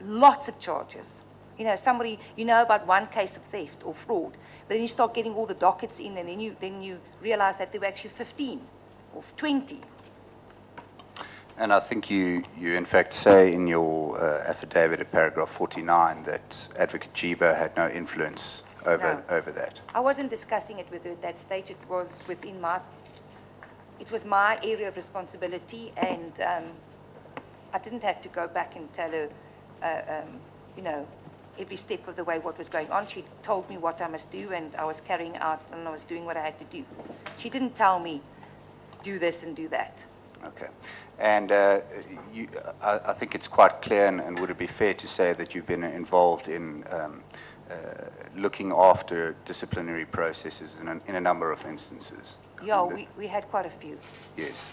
lots of charges. You know, somebody, you know about one case of theft or fraud, but then you start getting all the dockets in, and then you realize that there were actually 15 or 20. And I think you in fact say in your affidavit at paragraph 49 that Advocate Jiba had no influence over that. I wasn't discussing it with her at that stage. It was within it was my area of responsibility, and I didn't have to go back and tell her, you know, every step of the way what was going on. She told me what I must do, and I was carrying out, and I was doing what I had to do. She didn't tell me, do this and do that. Okay. And I think it's quite clear, and would it be fair to say that you've been involved in looking after disciplinary processes in a number of instances? Yeah, we had quite a few. Yes.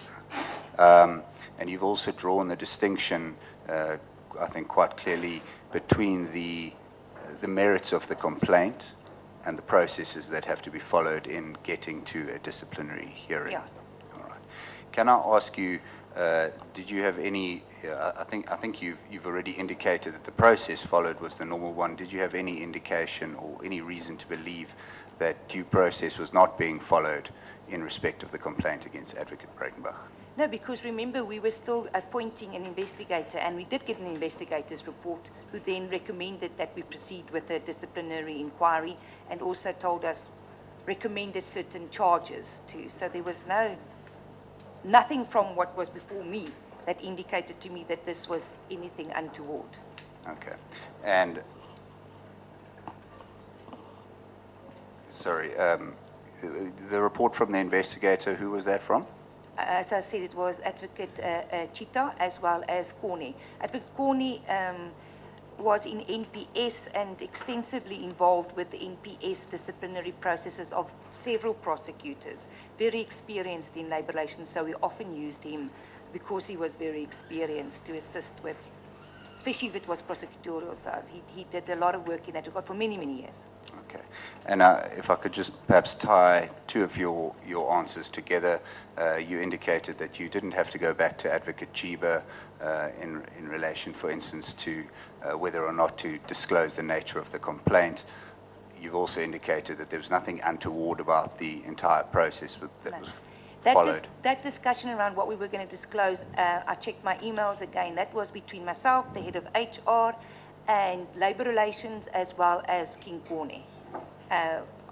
And you've also drawn the distinction, I think quite clearly, between the merits of the complaint and the processes that have to be followed in getting to a disciplinary hearing. Yeah. All right. Can I ask you, did you have any, I think you've already indicated that the process followed was the normal one. Did you have any indication or any reason to believe that due process was not being followed in respect of the complaint against Advocate Breitenbach? No, because remember, we were still appointing an investigator, and we did get an investigator's report who then recommended that we proceed with a disciplinary inquiry, and also told us, recommended certain charges too. So there was nothing from what was before me that indicated to me that this was anything untoward. Okay. And, sorry, the report from the investigator, who was that from? As I said, it was Advocate Chita as well as Corney. Advocate Corney was in NPS and extensively involved with the NPS disciplinary processes of several prosecutors, very experienced in labor relations, so we often used him because he was very experienced to assist with, especially if it was prosecutorial side. He did a lot of work in that regard for many, many years. Okay. And if I could just perhaps tie two of your answers together. You indicated that you didn't have to go back to Advocate Jiba in relation, for instance, to whether or not to disclose the nature of the complaint. You've also indicated that there was nothing untoward about the entire process that was followed. That discussion around what we were going to disclose, I checked my emails again. That was between myself, the head of HR, and Labour Relations, as well as King Kone.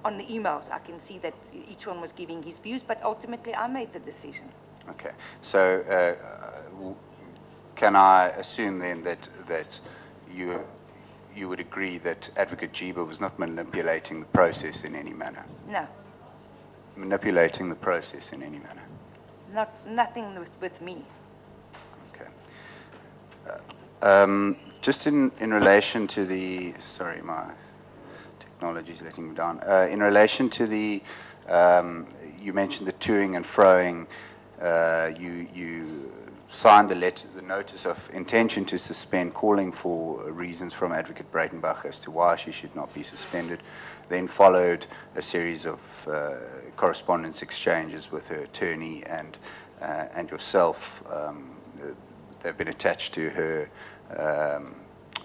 On the emails, I can see that each one was giving his views, but ultimately I made the decision. Okay. So can I assume then that you would agree that Advocate Jiba was not manipulating the process in any manner? No. Manipulating the process in any manner? Nothing with me. Okay. Just in relation to the, sorry, my technology is letting me down. In relation to the, you mentioned the toing and froing. You signed the notice of intention to suspend, calling for reasons from Advocate Breitenbach as to why she should not be suspended. Then followed a series of correspondence exchanges with her attorney and yourself. They've been attached to her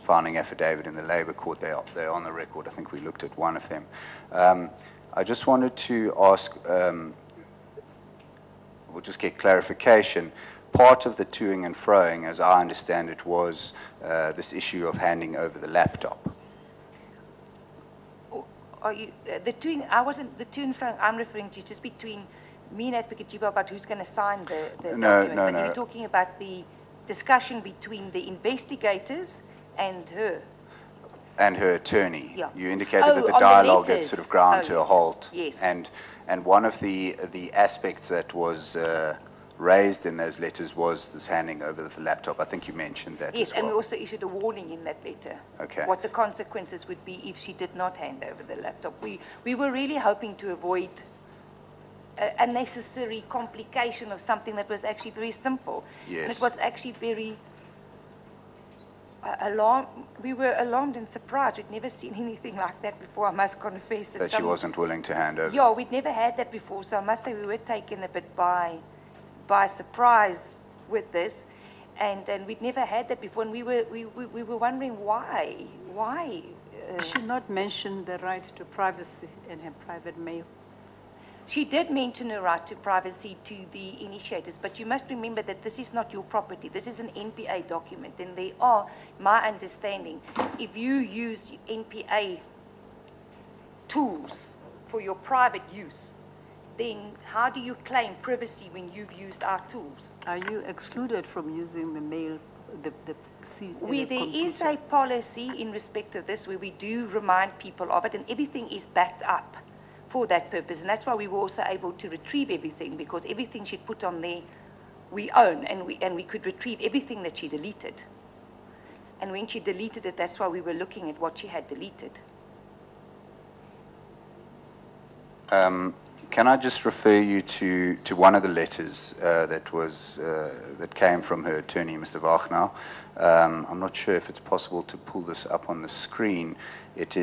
filing affidavit in the Labour Court. They're on the record. I think we looked at one of them. I just wanted to ask, we'll just get clarification. Part of the toing and froing, as I understand it, was this issue of handing over the laptop. Are you, the toing, I wasn't, the to and fro I'm referring to just between me and Advocate Jiba about who's going to sign the document. No. You're talking about the discussion between the investigators and her. And her attorney. Yeah. You indicated that the dialogue had sort of ground to a halt. Yes. And one of the aspects that was raised in those letters was this handing over the laptop. I think you mentioned that. Yes, as well. and we also issued a warning in that letter. Okay. What the consequences would be if she did not hand over the laptop. We were really hoping to avoid a necessary complication of something that was actually very simple. Yes. And it was actually very alarmed. We were alarmed and surprised. We'd never seen anything like that before, I must confess. That she wasn't willing to hand over. Yeah, we'd never had that before, so I must say we were taken a bit by surprise with this, and we'd never had that before, and we were wondering why. Did she not mention the right to privacy in her private mail? She did mention her right to privacy to the initiators, but you must remember that this is not your property. This is an NPA document, and they are, my understanding, if you use NPA tools for your private use, then how do you claim privacy when you've used our tools? Are you excluded from using the mail, the There is a policy in respect of this where we do remind people of it, and everything is backed up for that purpose. And that's why we were also able to retrieve everything, because everything she'd put on there we own, and we could retrieve everything that she deleted. And when she deleted it, that's why we were looking at what she had deleted. Can I just refer you to one of the letters that came from her attorney, Mr. Wagner? I'm not sure if it's possible to pull this up on the screen. It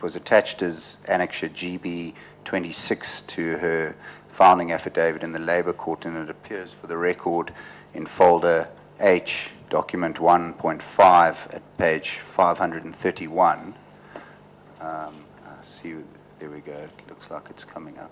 was attached as Annexure GB 26 to her filing affidavit in the Labour Court, and it appears for the record in folder H, document 1.5 at page 531. See, there we go. It looks like it's coming up.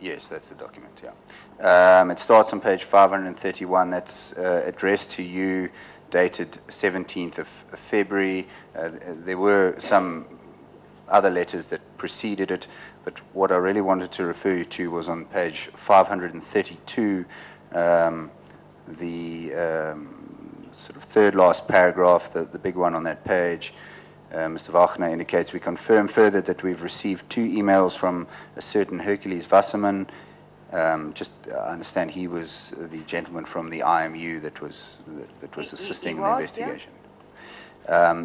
Yes, that's the document, yeah. It starts on page 531. That's addressed to you, dated 17th of February. There were some other letters that preceded it, but what I really wanted to refer you to was on page 532, the sort of third last paragraph, the big one on that page. Mr. Wagner indicates, we confirm further that we've received 2 emails from a certain Hercules Wasserman. I understand he was the gentleman from the IMU that was assisting in the investigation.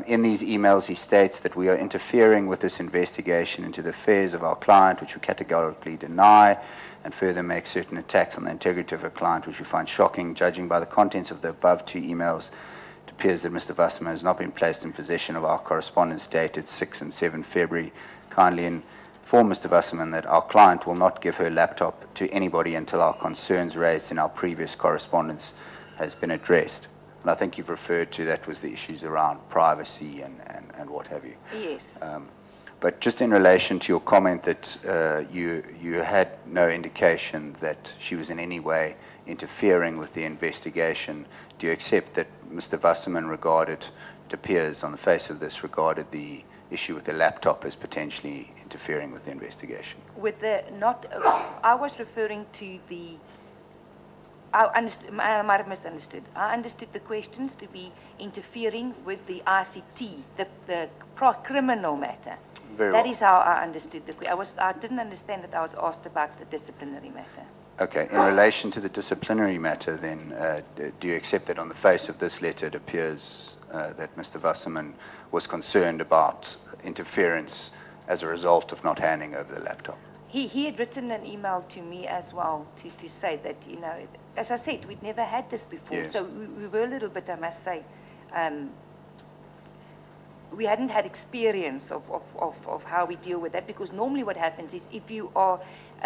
In these emails, he states that we are interfering with this investigation into the affairs of our client, which we categorically deny, and further make certain attacks on the integrity of our client, which we find shocking. Judging by the contents of the above 2 emails, it appears that Mr. Wasserman has not been placed in possession of our correspondence dated 6 and 7 February. Kindly inform Mr. Wasserman that our client will not give her laptop to anybody until our concerns raised in our previous correspondence has been addressed. And I think you've referred to that was the issues around privacy and what have you. Yes. But just in relation to your comment that you had no indication that she was in any way interfering with the investigation, do you accept that Mr. Wasserman regarded, it appears on the face of this, regarded the issue with the laptop as potentially interfering with the investigation? With the not, I was referring to the. I might have misunderstood. I understood the questions to be interfering with the ICT, the criminal matter. Very That well. is how I understood I didn't understand that I was asked about the disciplinary matter. Okay. In relation to the disciplinary matter, then, do you accept that on the face of this letter it appears that Mr. Wasserman was concerned about interference as a result of not handing over the laptop? He had written an email to me as well to say that, you know, as I said, we'd never had this before. Yes. So we were a little bit, I must say, we hadn't had experience of how we deal with that, because normally what happens is if you are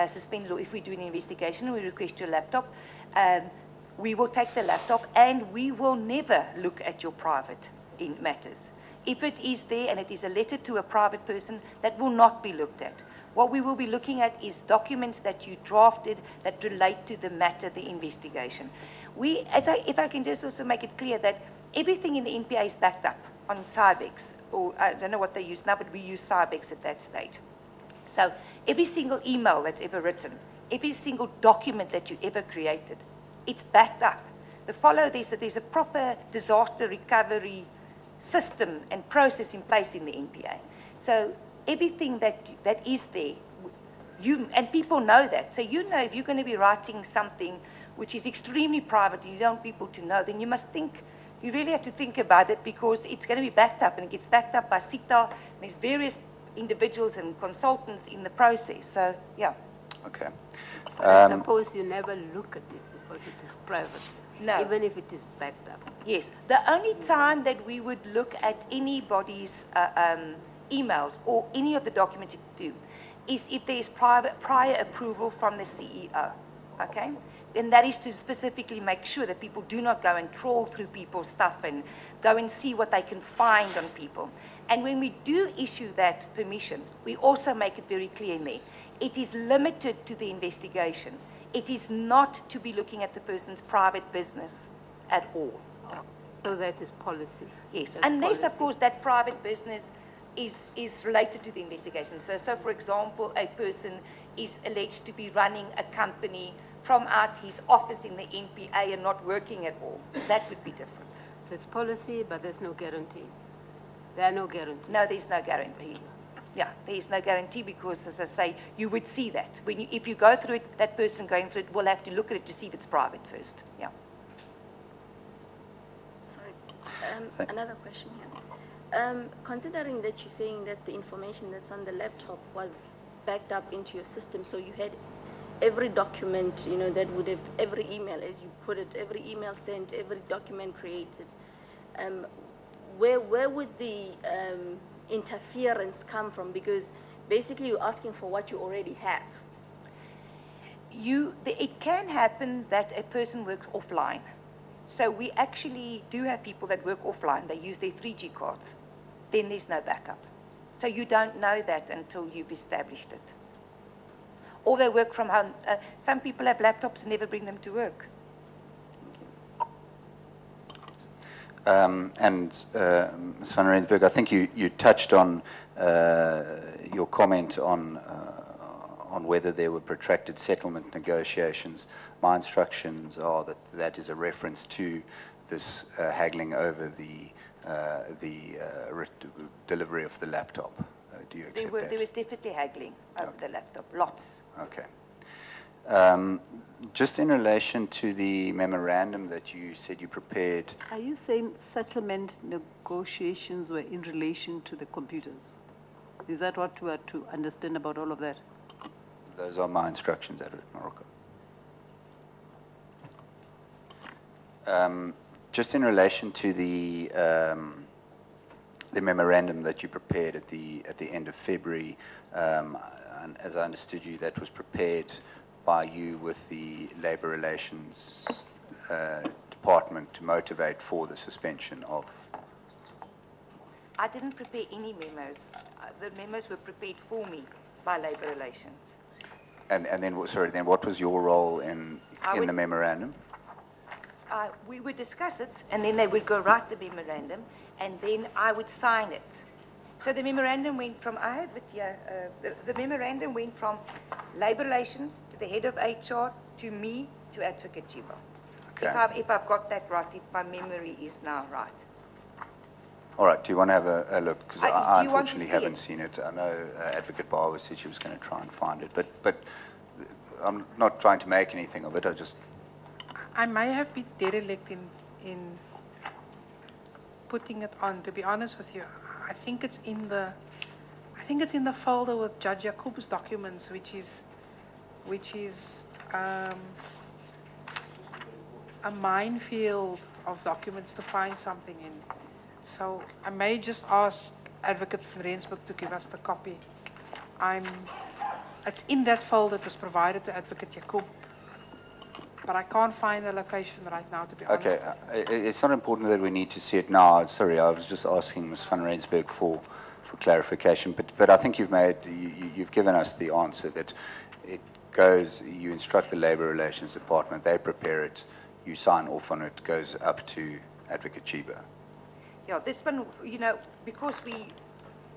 suspended or if we do an investigation and we request your laptop, we will take the laptop and we will never look at your private matters. If it is there and it is a letter to a private person, that will not be looked at. What we will be looking at is documents that you drafted that relate to the matter, the investigation. If I can just also make it clear that everything in the NPA is backed up on SABC, or I don't know what they use now, but we use SABC at that stage. So every single email that's ever written, every single document that you ever created, it's backed up. The follow this, that there's a proper disaster recovery system and process in place in the NPA. So everything that is there, and people know that. So you know if you're going to be writing something which is extremely private and you don't want people to know, then you must think, you really have to think about it, because it's going to be backed up, and it gets backed up by CITA, and there's various individuals and consultants in the process. So, yeah. Okay. I suppose you never look at it because it is private. No. Even if it is backed up. Yes. The only time that we would look at anybody's emails or any of the documents you do is if there is prior approval from the CEO, okay? And that is to specifically make sure that people do not go and trawl through people's stuff and go and see what they can find on people. And when we do issue that permission, we also make it very clear in there. It is limited to the investigation. It is not to be looking at the person's private business at all. So that is policy. Yes, That's unless, policy. of course, that private business is related to the investigation. So, for example, a person is alleged to be running a company from out his office in the NPA and not working at all. That would be different. So it's policy, but there's no guarantees. There are no guarantees. No, there's no guarantee. Yeah, there is no guarantee because, as I say, you would see that. If you go through it, that person going through it will have to look at it to see if it's private first. Yeah. Sorry. Another question here. Considering that you're saying that the information that's on the laptop was backed up into your system, so you had every document, you know, that would have, every email, as you put it, every email sent, every document created, where would the interference come from? Because basically you're asking for what you already have. It can happen that a person works offline. So we actually do have people that work offline. They use their 3G cards. Then there's no backup. So you don't know that until you've established it. Or they work from home. Some people have laptops and never bring them to work. Ms. van Rensburg, I think you touched on your comment on whether there were protracted settlement negotiations. My instructions are that is a reference to this haggling over the delivery of the laptop. Do you accept that? There was definitely haggling over the laptop, lots. Okay. Just in relation to the memorandum that you said you prepared, Are you saying settlement negotiations were in relation to the computers? Is that what we are to understand about all of that? those are my instructions, Advocate Morocco. Just in relation to the memorandum that you prepared at the end of February, and as I understood you, that was prepared by you with the Labour Relations Department to motivate for the suspension of. I didn't prepare any memos. The memos were prepared for me by Labour Relations. And then, sorry, then what was your role in the memorandum? We would discuss it, and then they would go write the memorandum, and then I would sign it. So the memorandum went from, I have it here, the memorandum went from Labour Relations to the head of HR to me to Advocate Jibo. Okay. If I've got that right, if my memory is now right. All right, do you want to have a look? Because I unfortunately haven't it? seen it. I know Advocate Barber said she was going to try and find it, but I'm not trying to make anything of it. I may have been derelict in putting it on. To be honest with you, I think it's in the folder with Judge Jacob's documents, which is a minefield of documents to find something in. So I may just ask Advocate van Rensburg to give us the copy. It's in that folder that was provided to Advocate Jacob. But I can't find the location right now, to be honest. Okay, it's not important that we need to see it now. Sorry, I was just asking Ms. van Rensburg for clarification. But I think you've given us the answer that it goes. You instruct the Labour Relations Department, they prepare it, you sign off on it, goes up to Advocate Chiba. Yeah, this one, because we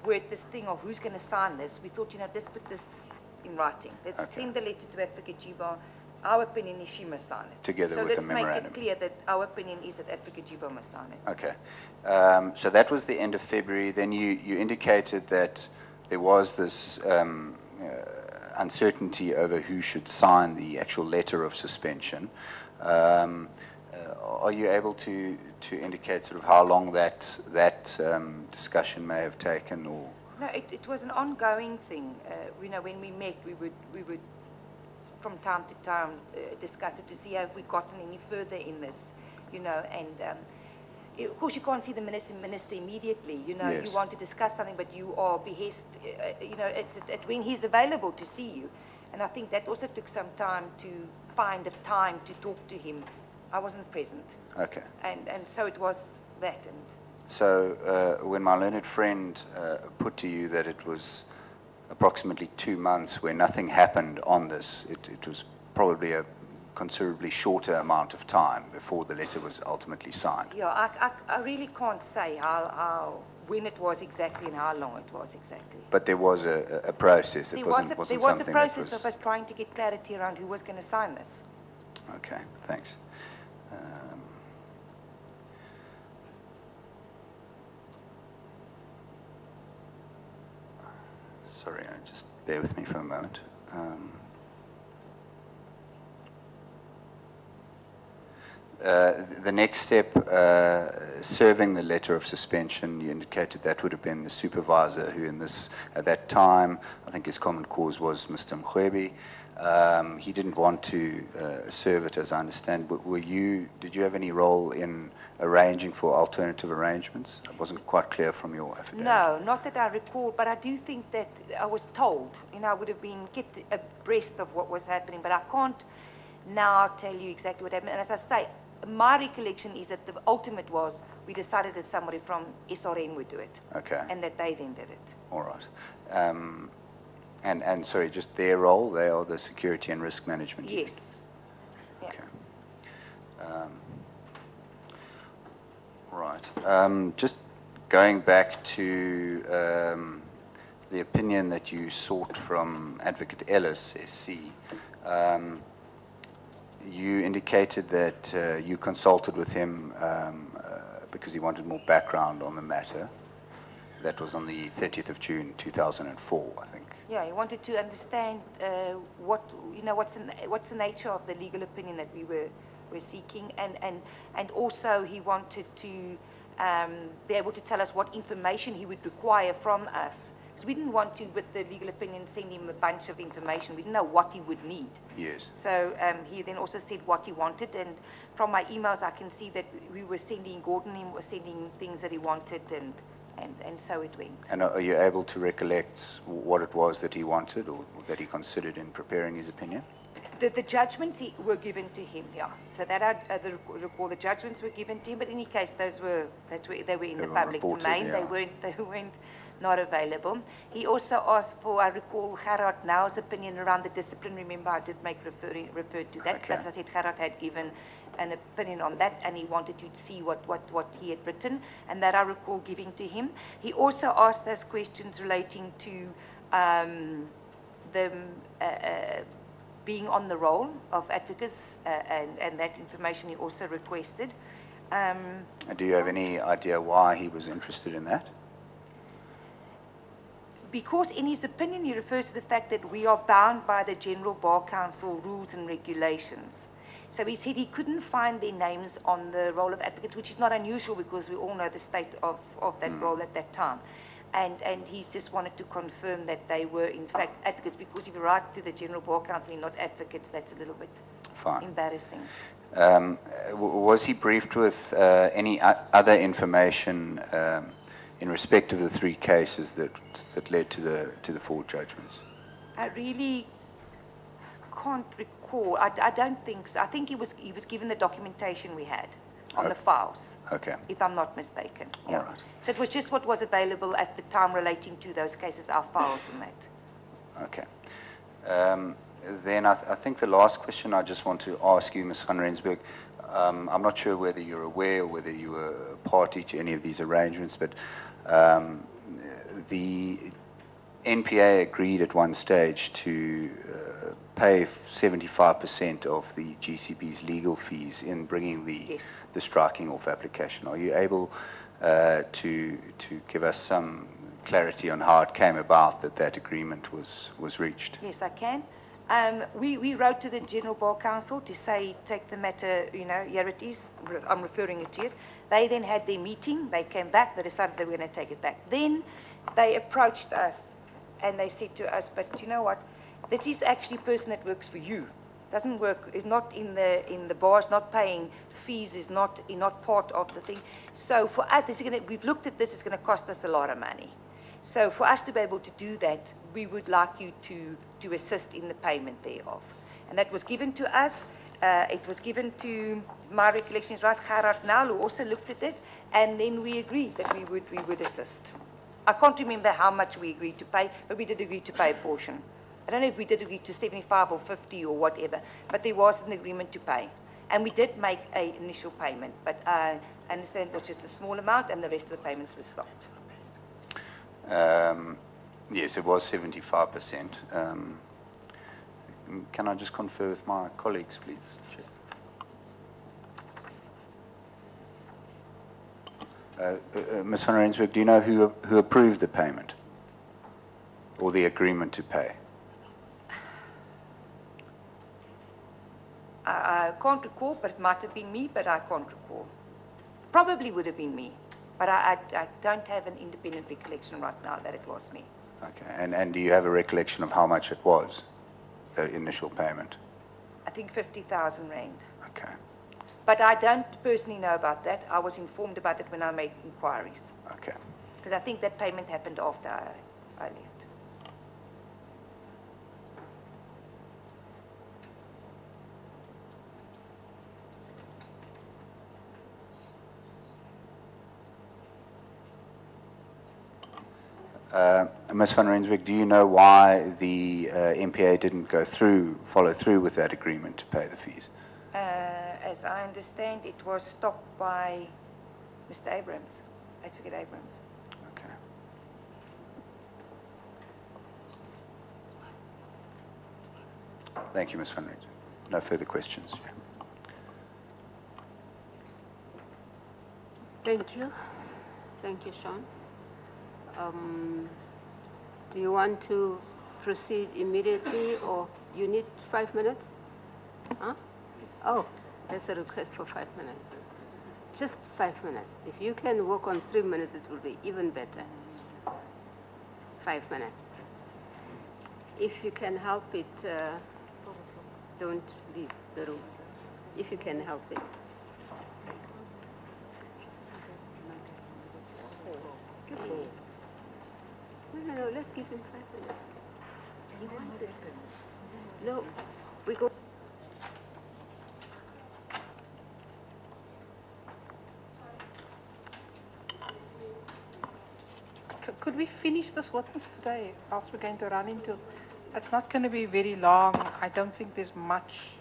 were at this thing of who's going to sign this, we thought, let's put this in writing. Let's send the letter to Advocate Jibo. Our opinion is she must sign it. Together with the memorandum. So let's make it clear that our opinion is that Advocate Jibo must sign it. Okay. So that was the end of February. Then you indicated that there was this uncertainty over who should sign the actual letter of suspension. Are you able to indicate sort of how long that discussion may have taken, or? No, it was an ongoing thing. When we met, we would from time to time discuss it to see have we gotten any further in this, and of course you can't see the minister immediately, Yes. You want to discuss something, but you are behest, it's when he's available to see you, and I think that also took some time to find a time to talk to him. I wasn't present. Okay. And so it was that. And so when my learned friend put to you that it was approximately 2 months where nothing happened on this, it was probably a considerably shorter amount of time before the letter was ultimately signed. Yeah, I really can't say when it was exactly and how long it was exactly. But there was a process. It wasn't there was something a process that was... of us trying to get clarity around who was going to sign this. Okay, thanks. Sorry, just bear with me for a moment. The next step, serving the letter of suspension, you indicated that would have been the supervisor who at that time, I think his common cause was Mr. Mkhwebi. He didn't want to serve it, as I understand. But did you have any role in arranging for alternative arrangements? I wasn't quite clear from your affidavit. No, not that I recall, but I do think that I was told, I would have been kept abreast of what was happening, but I can't now tell you exactly what happened. And as I say, my recollection is that the ultimate was we decided that somebody from SRN would do it. Okay. And that they then did it. All right. And sorry, just their role, they are the security and risk management unit? Yes. Yeah. Okay. Right. Just going back to the opinion that you sought from Advocate Ellis, SC, you indicated that you consulted with him because he wanted more background on the matter. That was on the 30th of June 2004, I think. Yeah, he wanted to understand what's the nature of the legal opinion that we were seeking, and also he wanted to be able to tell us what information he would require from us. Because we didn't want to, with the legal opinion, send him a bunch of information. We didn't know what he would need. Yes. So he then also said what he wanted, and from my emails I can see that we were sending, Gordon was sending things that he wanted, and so it went. And are you able to recollect what it was that he wanted or that he considered in preparing his opinion? The judgments were given to him, yeah. So that I recall, the judgments were given to him, but in any case, they were in the public domain. Yeah. They weren't not available. He also asked for, I recall, Gerard Nou's opinion around the discipline. Remember, I did referred to that. Okay. As I said, Gerard had given an opinion on that, and he wanted you to see what he had written, and that I recall giving to him. He also asked us questions relating to being on the roll of advocates, and that information he also requested. Do you have any idea why he was interested in that? Because in his opinion, he refers to the fact that we are bound by the General Bar Council rules and regulations. So he said he couldn't find their names on the roll of advocates, which is not unusual because we all know the state of that role at that time. And he just wanted to confirm that they were, in fact, advocates, because if you write to the General Bar Council and not advocates, that's a little bit embarrassing. Was he briefed with any other information in respect of the three cases that led to the four judgments? I really can't recall. I don't think so. I think he was given the documentation we had on the files. Okay. If I'm not mistaken. Yeah. All right. So it was just what was available at the time relating to those cases, our files and that. Okay. Then I think the last question I just want to ask you, Ms. van Rensburg, I'm not sure whether you're aware or whether you were a party to any of these arrangements, but the NPA agreed at one stage to pay 75% of the GCB's legal fees in bringing the striking off application. Are you able to give us some clarity on how it came about that agreement was reached? Yes, I can. We wrote to the General Bar Council to say, take the matter, here it is, I'm referring it to it. They then had their meeting, they came back, they decided they were going to take it back. Then they approached us and they said to us, but you know what, this is actually a person that works for you. Doesn't work, is not in the bars, not paying fees, is not part of the thing. So for us, we've looked at this, it's going to cost us a lot of money. So for us to be able to do that, we would like you to assist in the payment thereof. And that was given to us. It was given to, my recollection is right, Gerard Nal, who also looked at it, and then we agreed that we would assist. I can't remember how much we agreed to pay, but we did agree to pay a portion. I don't know if we did agree to 75 or 50 or whatever, but there was an agreement to pay. And we did make an initial payment, but I understand it was just a small amount and the rest of the payments were stopped. Yes, it was 75%. Can I just confer with my colleagues, please? Ms. van Rensburg, do you know who approved the payment or the agreement to pay? I can't recall, but it might have been me, but I can't recall. Probably would have been me, but I don't have an independent recollection right now that it was me. Okay, and do you have a recollection of how much it was, the initial payment? I think 50,000 rand. Okay. But I don't personally know about that. I was informed about it when I made inquiries. Okay. Because I think that payment happened after I left. Ms. van Rensburg, do you know why the NPA didn't follow through with that agreement to pay the fees? As I understand, it was stopped by Mr. Abrams, Advocate Abrams. Okay. Thank you, Ms. van Rensburg. No further questions. Thank you. Thank you, Sean. Do you want to proceed immediately or you need 5 minutes? Huh? Oh, there's a request for 5 minutes. Just 5 minutes. If you can work on 3 minutes, it will be even better. 5 minutes. If you can help it, don't leave the room. If you can help it. No, let's give him 5 minutes. He wants it. No, we go. Could we finish this witness today? Else we're going to run into, it's not going to be very long. I don't think there's much.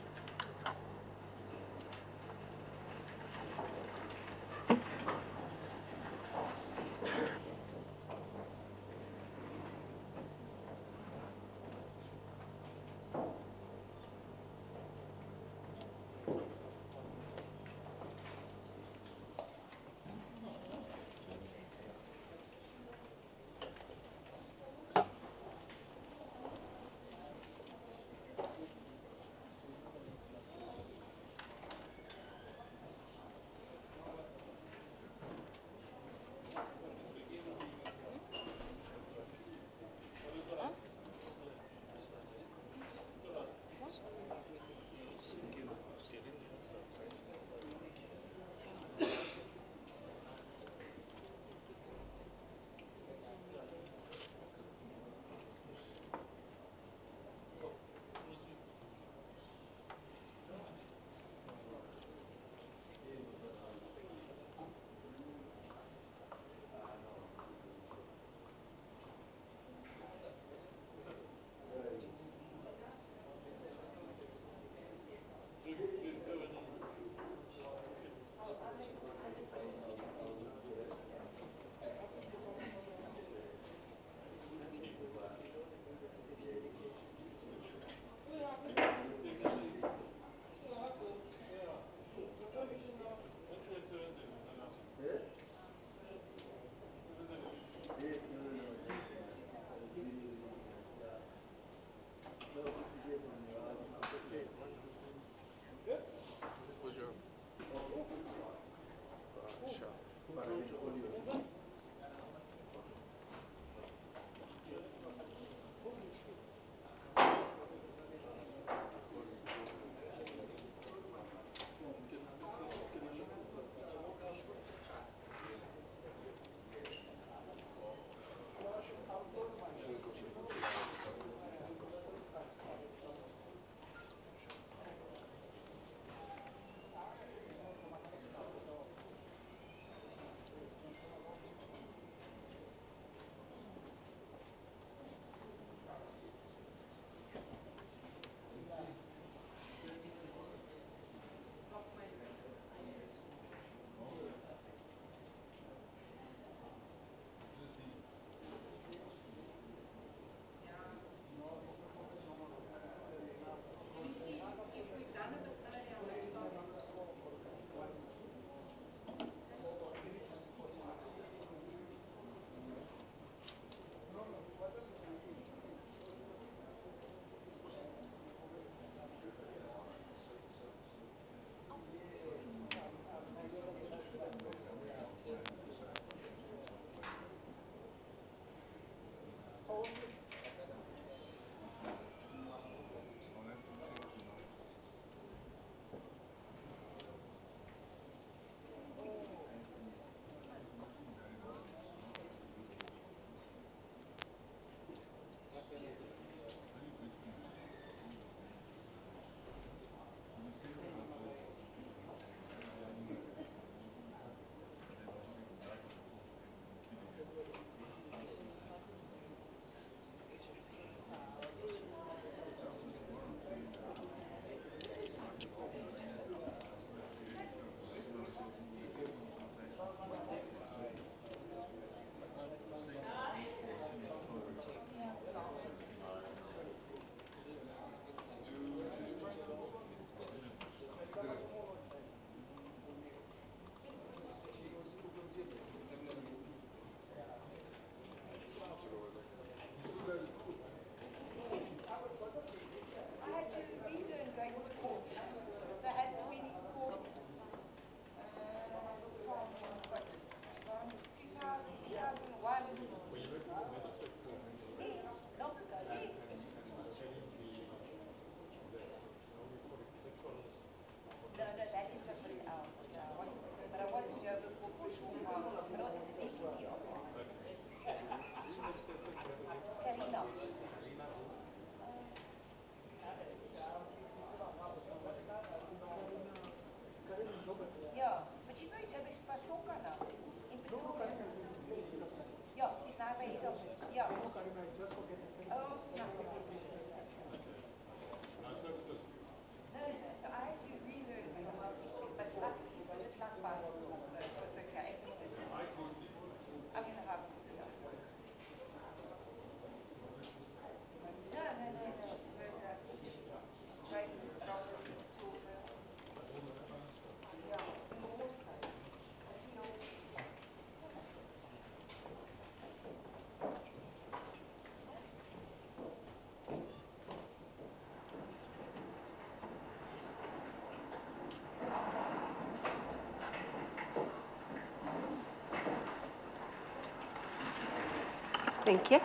Thank you.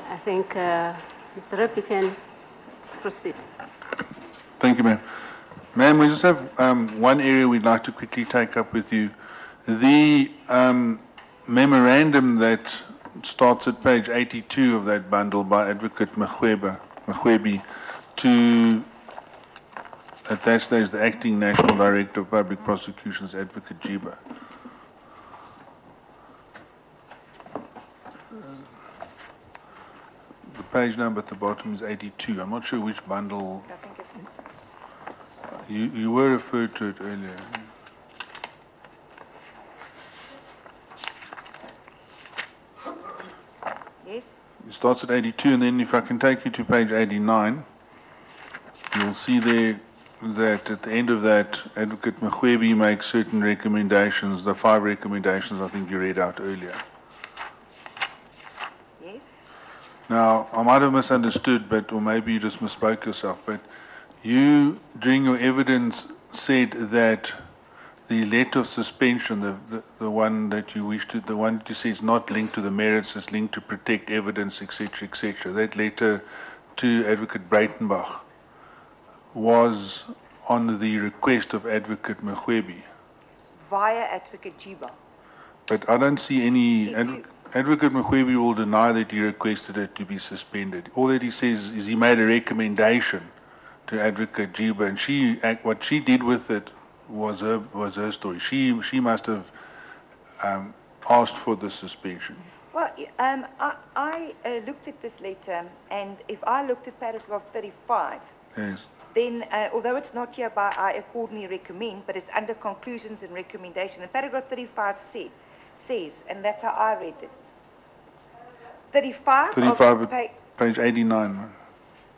I think, Mr. Rep, you can proceed. Thank you, ma'am. Ma'am, we just have one area we'd like to quickly take up with you. The memorandum that starts at page 82 of that bundle by Advocate Mokgwebi to, at that stage, the Acting National Director of Public Prosecutions, Advocate Jiba. The page number at the bottom is 82. I'm not sure which bundle. I think it's this. You were referred to it earlier. Yes? It starts at 82, and then if I can take you to page 89, you'll see there that at the end of that, Advocate Mokgwebi makes certain recommendations, the 5 recommendations I think you read out earlier. Yes? Now, I might have misunderstood, or maybe you just misspoke yourself, but you, during your evidence, said that the letter of suspension, the one that you wish to, the one that you say is not linked to the merits, is linked to protect evidence, etc., etc. That letter to Advocate Breitenbach was on the request of Advocate Mokgwebi. Via Advocate Jiba. But I don't see any. Advocate Mokgwebi will deny that he requested it to be suspended. All that he says is he made a recommendation to Advocate Jiba, and what she did with it was her story. She must have asked for the suspension. Well, I looked at this letter, and if I looked at paragraph 35, Yes. then, although it's not here by I accordingly recommend, but it's under conclusions and recommendation, and paragraph 35 says, and that's how I read it. 35 35 page 89.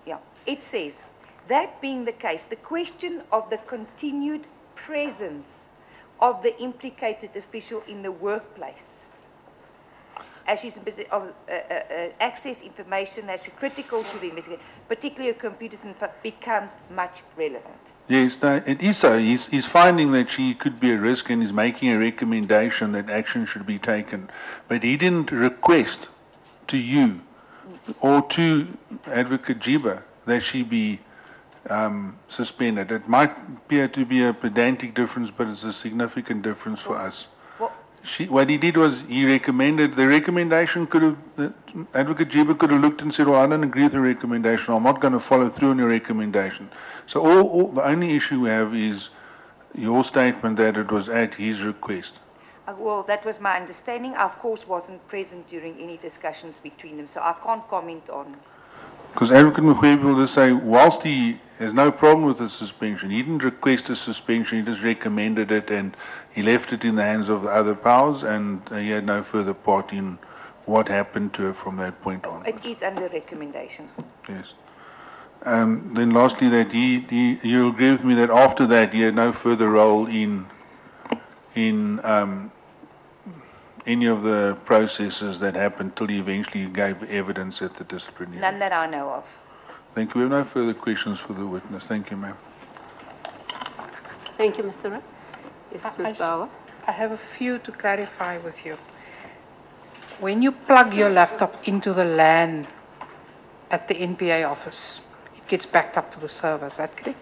Yeah, it says, that being the case, the question of the continued presence of the implicated official in the workplace, as she's in possession of access information that's critical to the investigation, particularly computers, becomes much relevant. Yes, no, it is so. He's finding that she could be a risk, and he's making a recommendation that action should be taken. But he didn't request to you or to Advocate Jiba that she be suspended. It might appear to be a pedantic difference, but it's a significant difference for us. What he did was he recommended, the recommendation could have, Advocate Jiba could have looked and said, well, I don't agree with the recommendation, I'm not going to follow through on your recommendation. So the only issue we have is your statement that it was at his request. Well, that was my understanding. I, of course, wasn't present during any discussions between them, so I can't comment on. Because Advocate Mokgwebi will just say, whilst he has no problem with the suspension, he didn't request a suspension, he just recommended it, and he left it in the hands of the other powers, and he had no further part in what happened to her from that point on. It is under recommendation. Yes. Then lastly, that you'll agree with me that after that he had no further role in any of the processes that happened till he eventually gave evidence at the disciplinary. None that I know of. Thank you. We have no further questions for the witness. Thank you, ma'am. Thank you, Mr. Rep. Yes, Ms. Bauer. I have a few to clarify with you. When you plug your laptop into the LAN at the NPA office, it gets backed up to the server, is that correct?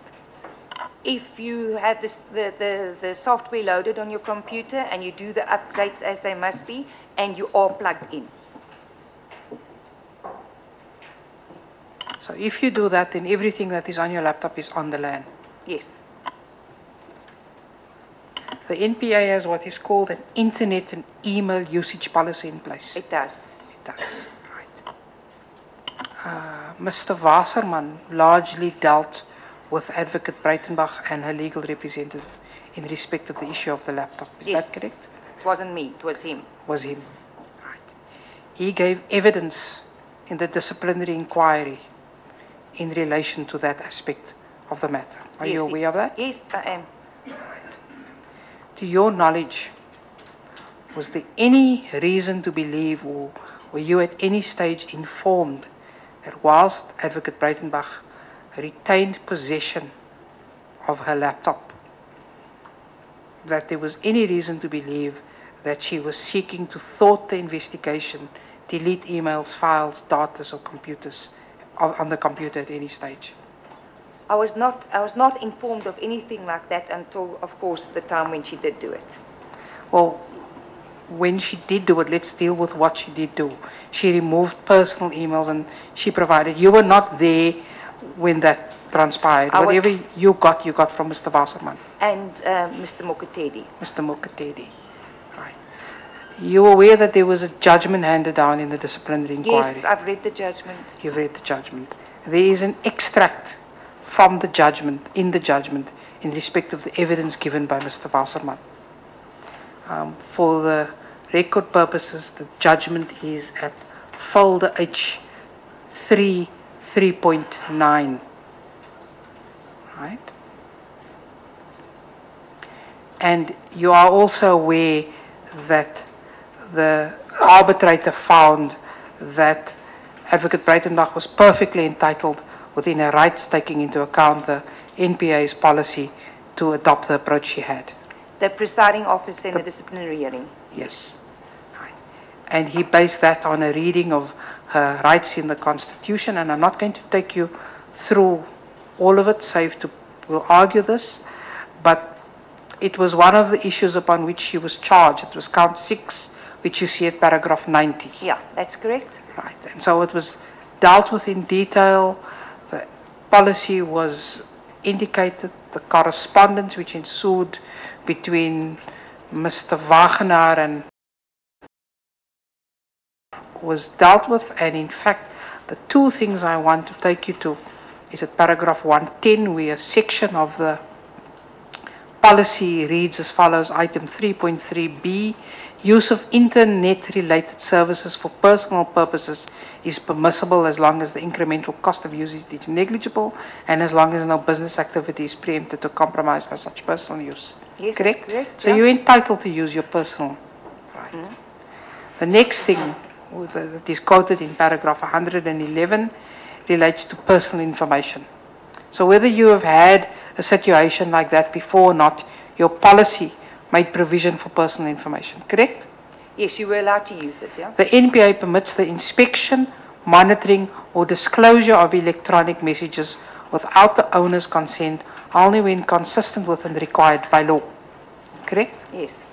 If you have the software loaded on your computer and you do the updates as they must be, and you are plugged in. So if you do that, then everything that is on your laptop is on the LAN. Yes. The NPA has what is called an internet and email usage policy in place. It does. It does, right. Mr. Wasserman largely dealt with Advocate Breitenbach and her legal representative in respect of the issue of the laptop. Is Yes. that correct? It wasn't me, it was him. Was him. Right. He gave evidence in the disciplinary inquiry in relation to that aspect of the matter. Are you aware of that? Yes, I am. To your knowledge, was there any reason to believe, or were you at any stage informed that whilst Advocate Breitenbach retained possession of her laptop, that there was any reason to believe that she was seeking to thwart the investigation delete emails, files, data, or computers on the computer at any stage? I was not informed of anything like that until, of course, the time when she did do it. Well, when she did do it, let's deal with what she did do. She removed personal emails and she provided. You were not there when that transpired. Whatever you got from Mr. Wasserman. And Mr. Mokgoro. Mr. Mokgoro. Right. You were aware that there was a judgment handed down in the disciplinary inquiry? Yes, I've read the judgment. You've read the judgment. There is an extract from the judgment, in respect of the evidence given by Mr. Wasserman. For the record purposes, the judgment is at folder H 3.9. Right? And you are also aware that the arbitrator found that Advocate Breitenbach was perfectly entitled within her rights, taking into account the NPA's policy to adopt the approach she had. The presiding officer in the disciplinary hearing. Yes. Right. And he based that on a reading of her rights in the Constitution, and I'm not going to take you through all of it, we'll argue this, but it was one of the issues upon which she was charged. It was count 6, which you see at paragraph 90. Yeah, that's correct. Right. And so it was dealt with in detail. The policy was indicated, the correspondence which ensued between Mr. Wagenaar and was dealt with, and in fact the two things I want to take you to is at paragraph 110, where a section of the policy reads as follows: item 3.3b, use of internet related services for personal purposes is permissible as long as the incremental cost of usage is negligible and as long as no business activity is preempted or compromised by such personal use. Yes, correct? that's correct. So you're entitled to use your personal right. The next thing that is quoted in paragraph 111 relates to personal information. So whether you have had a situation like that before or not, your policy made provision for personal information, correct? Yes, you were allowed to use it, yeah? The NPA permits the inspection, monitoring, or disclosure of electronic messages without the owner's consent, only when consistent with and required by law, correct? Yes.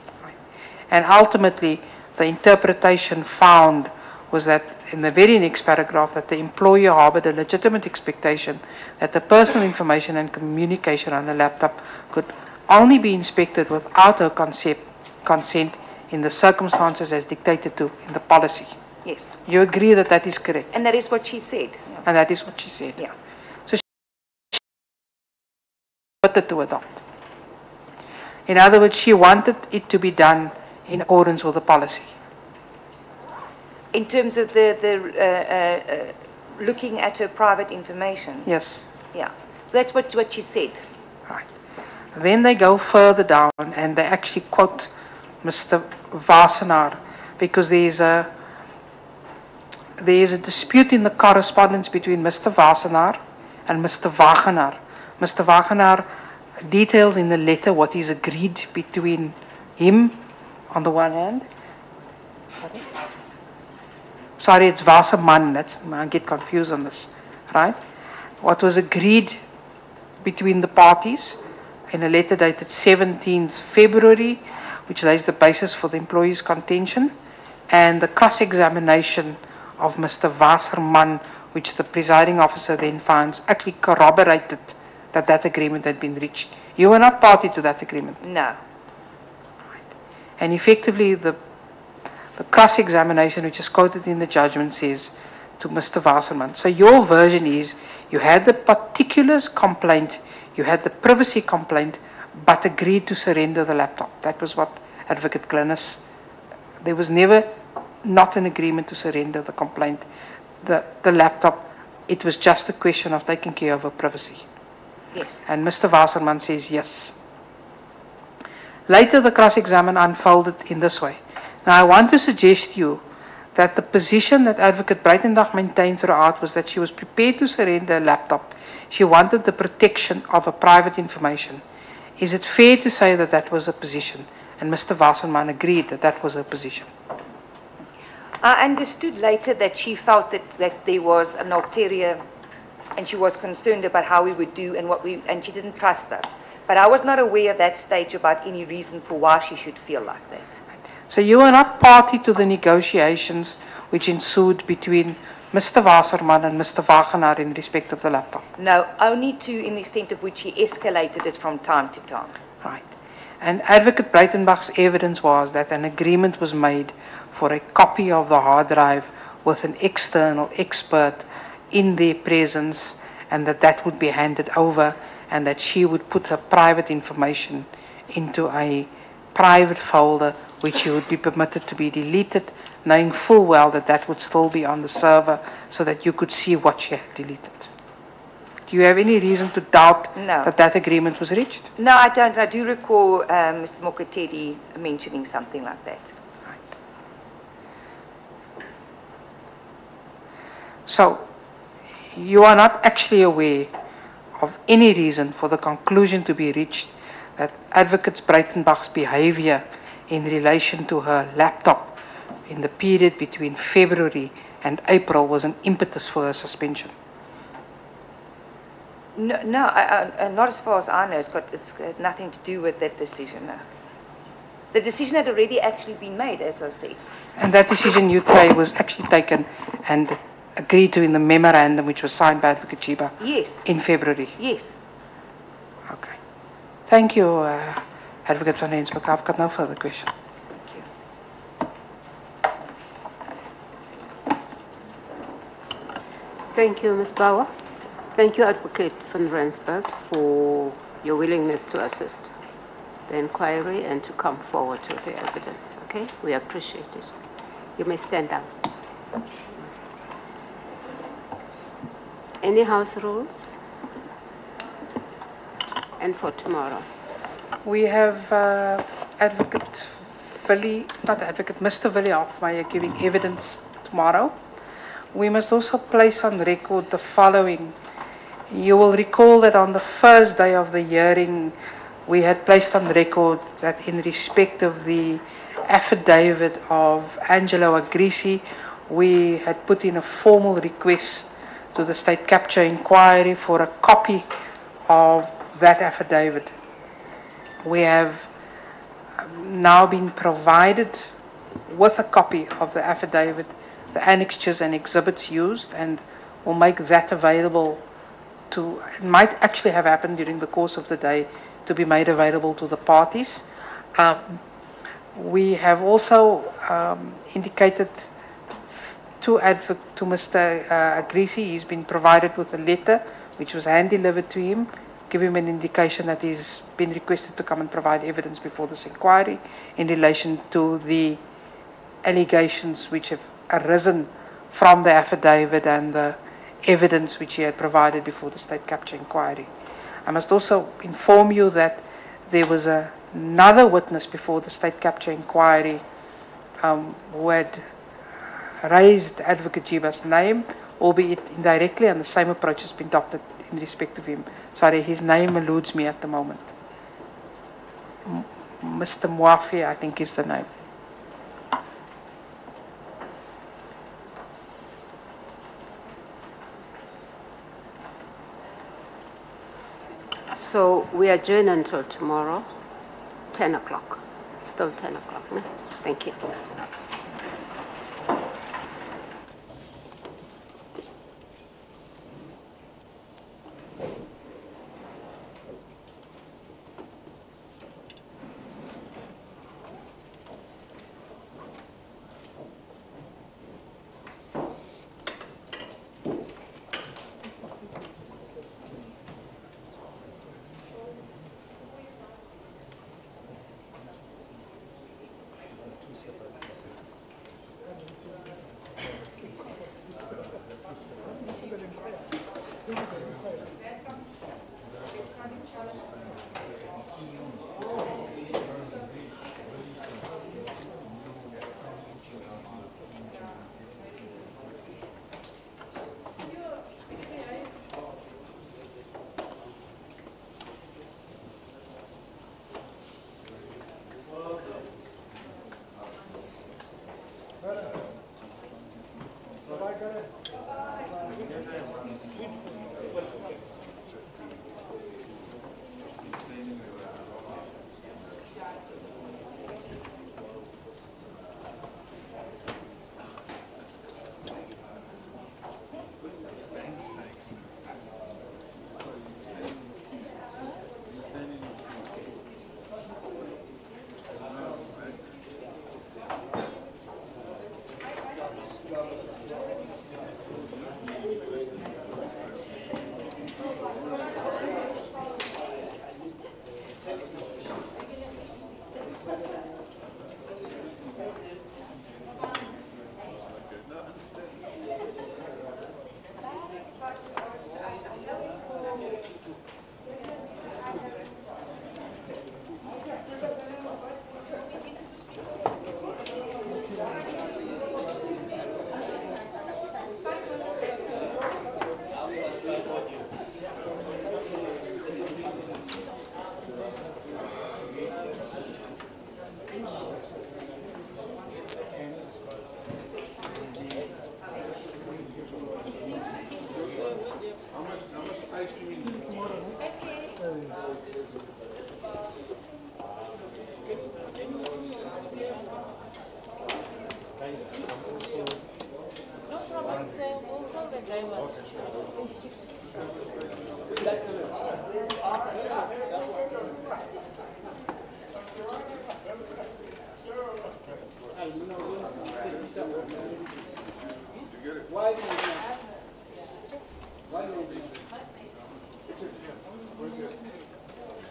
And ultimately, the interpretation found was that in the very next paragraph that the employer harbored a legitimate expectation that the personal information and communication on the laptop could only be inspected without her consent in the circumstances as dictated to in the policy. Yes. You agree that that is correct? And that is what she said. Yeah. And that is what she said. Yeah. So she wanted to adopt. In other words, she wanted it to be done in accordance with the policy. In terms of the looking at her private information. Yes. Yeah. That's what she said. Right. Then they go further down and they actually quote Mr. Wassenaar because there is a dispute in the correspondence between Mr. Wassenaar and Mr. Wagenaar. Mr. Wagenaar details in the letter what is agreed between him on the one hand. Sorry, it's Wasserman. I get confused on this, right? What was agreed between the parties in a letter dated 17th February, which lays the basis for the employee's contention, and the cross-examination of Mr. Wasserman, which the presiding officer then finds actually corroborated that that agreement had been reached. You were not party to that agreement. No. And effectively, the cross-examination, which is quoted in the judgment, says to Mr. Wasserman, so your version is you had the particulars complaint, you had the privacy complaint, but agreed to surrender the laptop. That was what Advocate Glynis, there was never not an agreement to surrender the complaint, the laptop. It was just a question of taking care of her privacy. Yes. And Mr. Wasserman says yes. Later, the cross-examination unfolded in this way. Now, I want to suggest to you that the position that Advocate Breitenbach maintained throughout was that she was prepared to surrender a laptop. She wanted the protection of her private information. Is it fair to say that that was her position? And Mr. Wasserman agreed that that was her position. I understood later that she felt that there was an ulterior, and she was concerned about how we would do and she didn't trust us. But I was not aware at that stage about any reason for why she should feel like that. So you were not party to the negotiations which ensued between Mr. Wasserman and Mr. Wagenaar in respect of the laptop? No, only in the extent of which he escalated it from time to time. Right. And Advocate Breitenbach's evidence was that an agreement was made for a copy of the hard drive with an external expert in their presence, and that would be handed over, and that she would put her private information into a private folder which she would be permitted to be deleted, knowing full well that would still be on the server so that you could see what she had deleted. Do you have any reason to doubt that agreement was reached? No, I don't. I do recall Mr. Mokgoro mentioning something like that. Right. So, you are not actually aware of any reason for the conclusion to be reached that Advocate Breitenbach's behavior in relation to her laptop in the period between February and April was an impetus for her suspension? No, not as far as I know. It's got nothing to do with that decision. No. The decision had already actually been made, as I said. And that decision you say was actually taken and agreed to in the memorandum which was signed by Advocate Chiba? Yes. In February? Yes. Okay. Thank you, Advocate van Rensburg. I've got no further questions. Thank you, Ms. Bauer. Thank you, Advocate van Rensburg, for your willingness to assist the inquiry and to come forward with the evidence. Okay? We appreciate it. You may stand up. Any house rules? And for tomorrow? We have Advocate Mr. Willie Hofmeyer giving evidence tomorrow. We must also place on record the following. You will recall that on the first day of the hearing, we had placed on record that in respect of the affidavit of Angelo Agrisi, we had put in a formal request to the State Capture Inquiry for a copy of that affidavit. We have now been provided with a copy of the affidavit, the annexures and exhibits used, and will make that available to, it might actually have happened during the course of the day, to be made available to the parties. We have also indicated to Mr. Agrisi, he's been provided with a letter which was hand-delivered to him, give him an indication that he's been requested to come and provide evidence before this inquiry in relation to the allegations which have arisen from the affidavit and the evidence which he had provided before the State Capture Inquiry. I must also inform you that there was another witness before the State Capture Inquiry who had raised Advocate Jiba's name, albeit indirectly, and the same approach has been adopted in respect of him. Sorry, his name eludes me at the moment. Mr. Mwafi, I think is the name. So we adjourn until tomorrow, 10 o'clock. Still 10 o'clock. No? Thank you. Separate processes.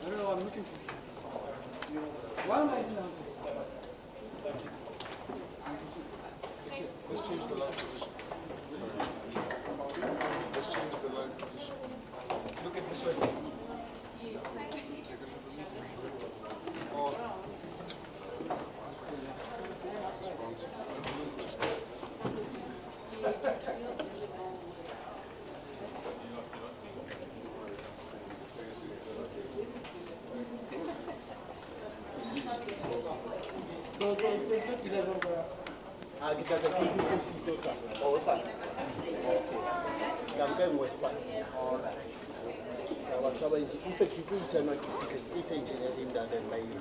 No, I'm looking for. Why am I doing that? Let's change the live position. Let's change the live position. Look at this way. Kita ada KPM situ sah. Oh sah. Okay. Gambar Westpan. Alright. Kalau coba ini, kita kita bisa nak kita engineering dan lain.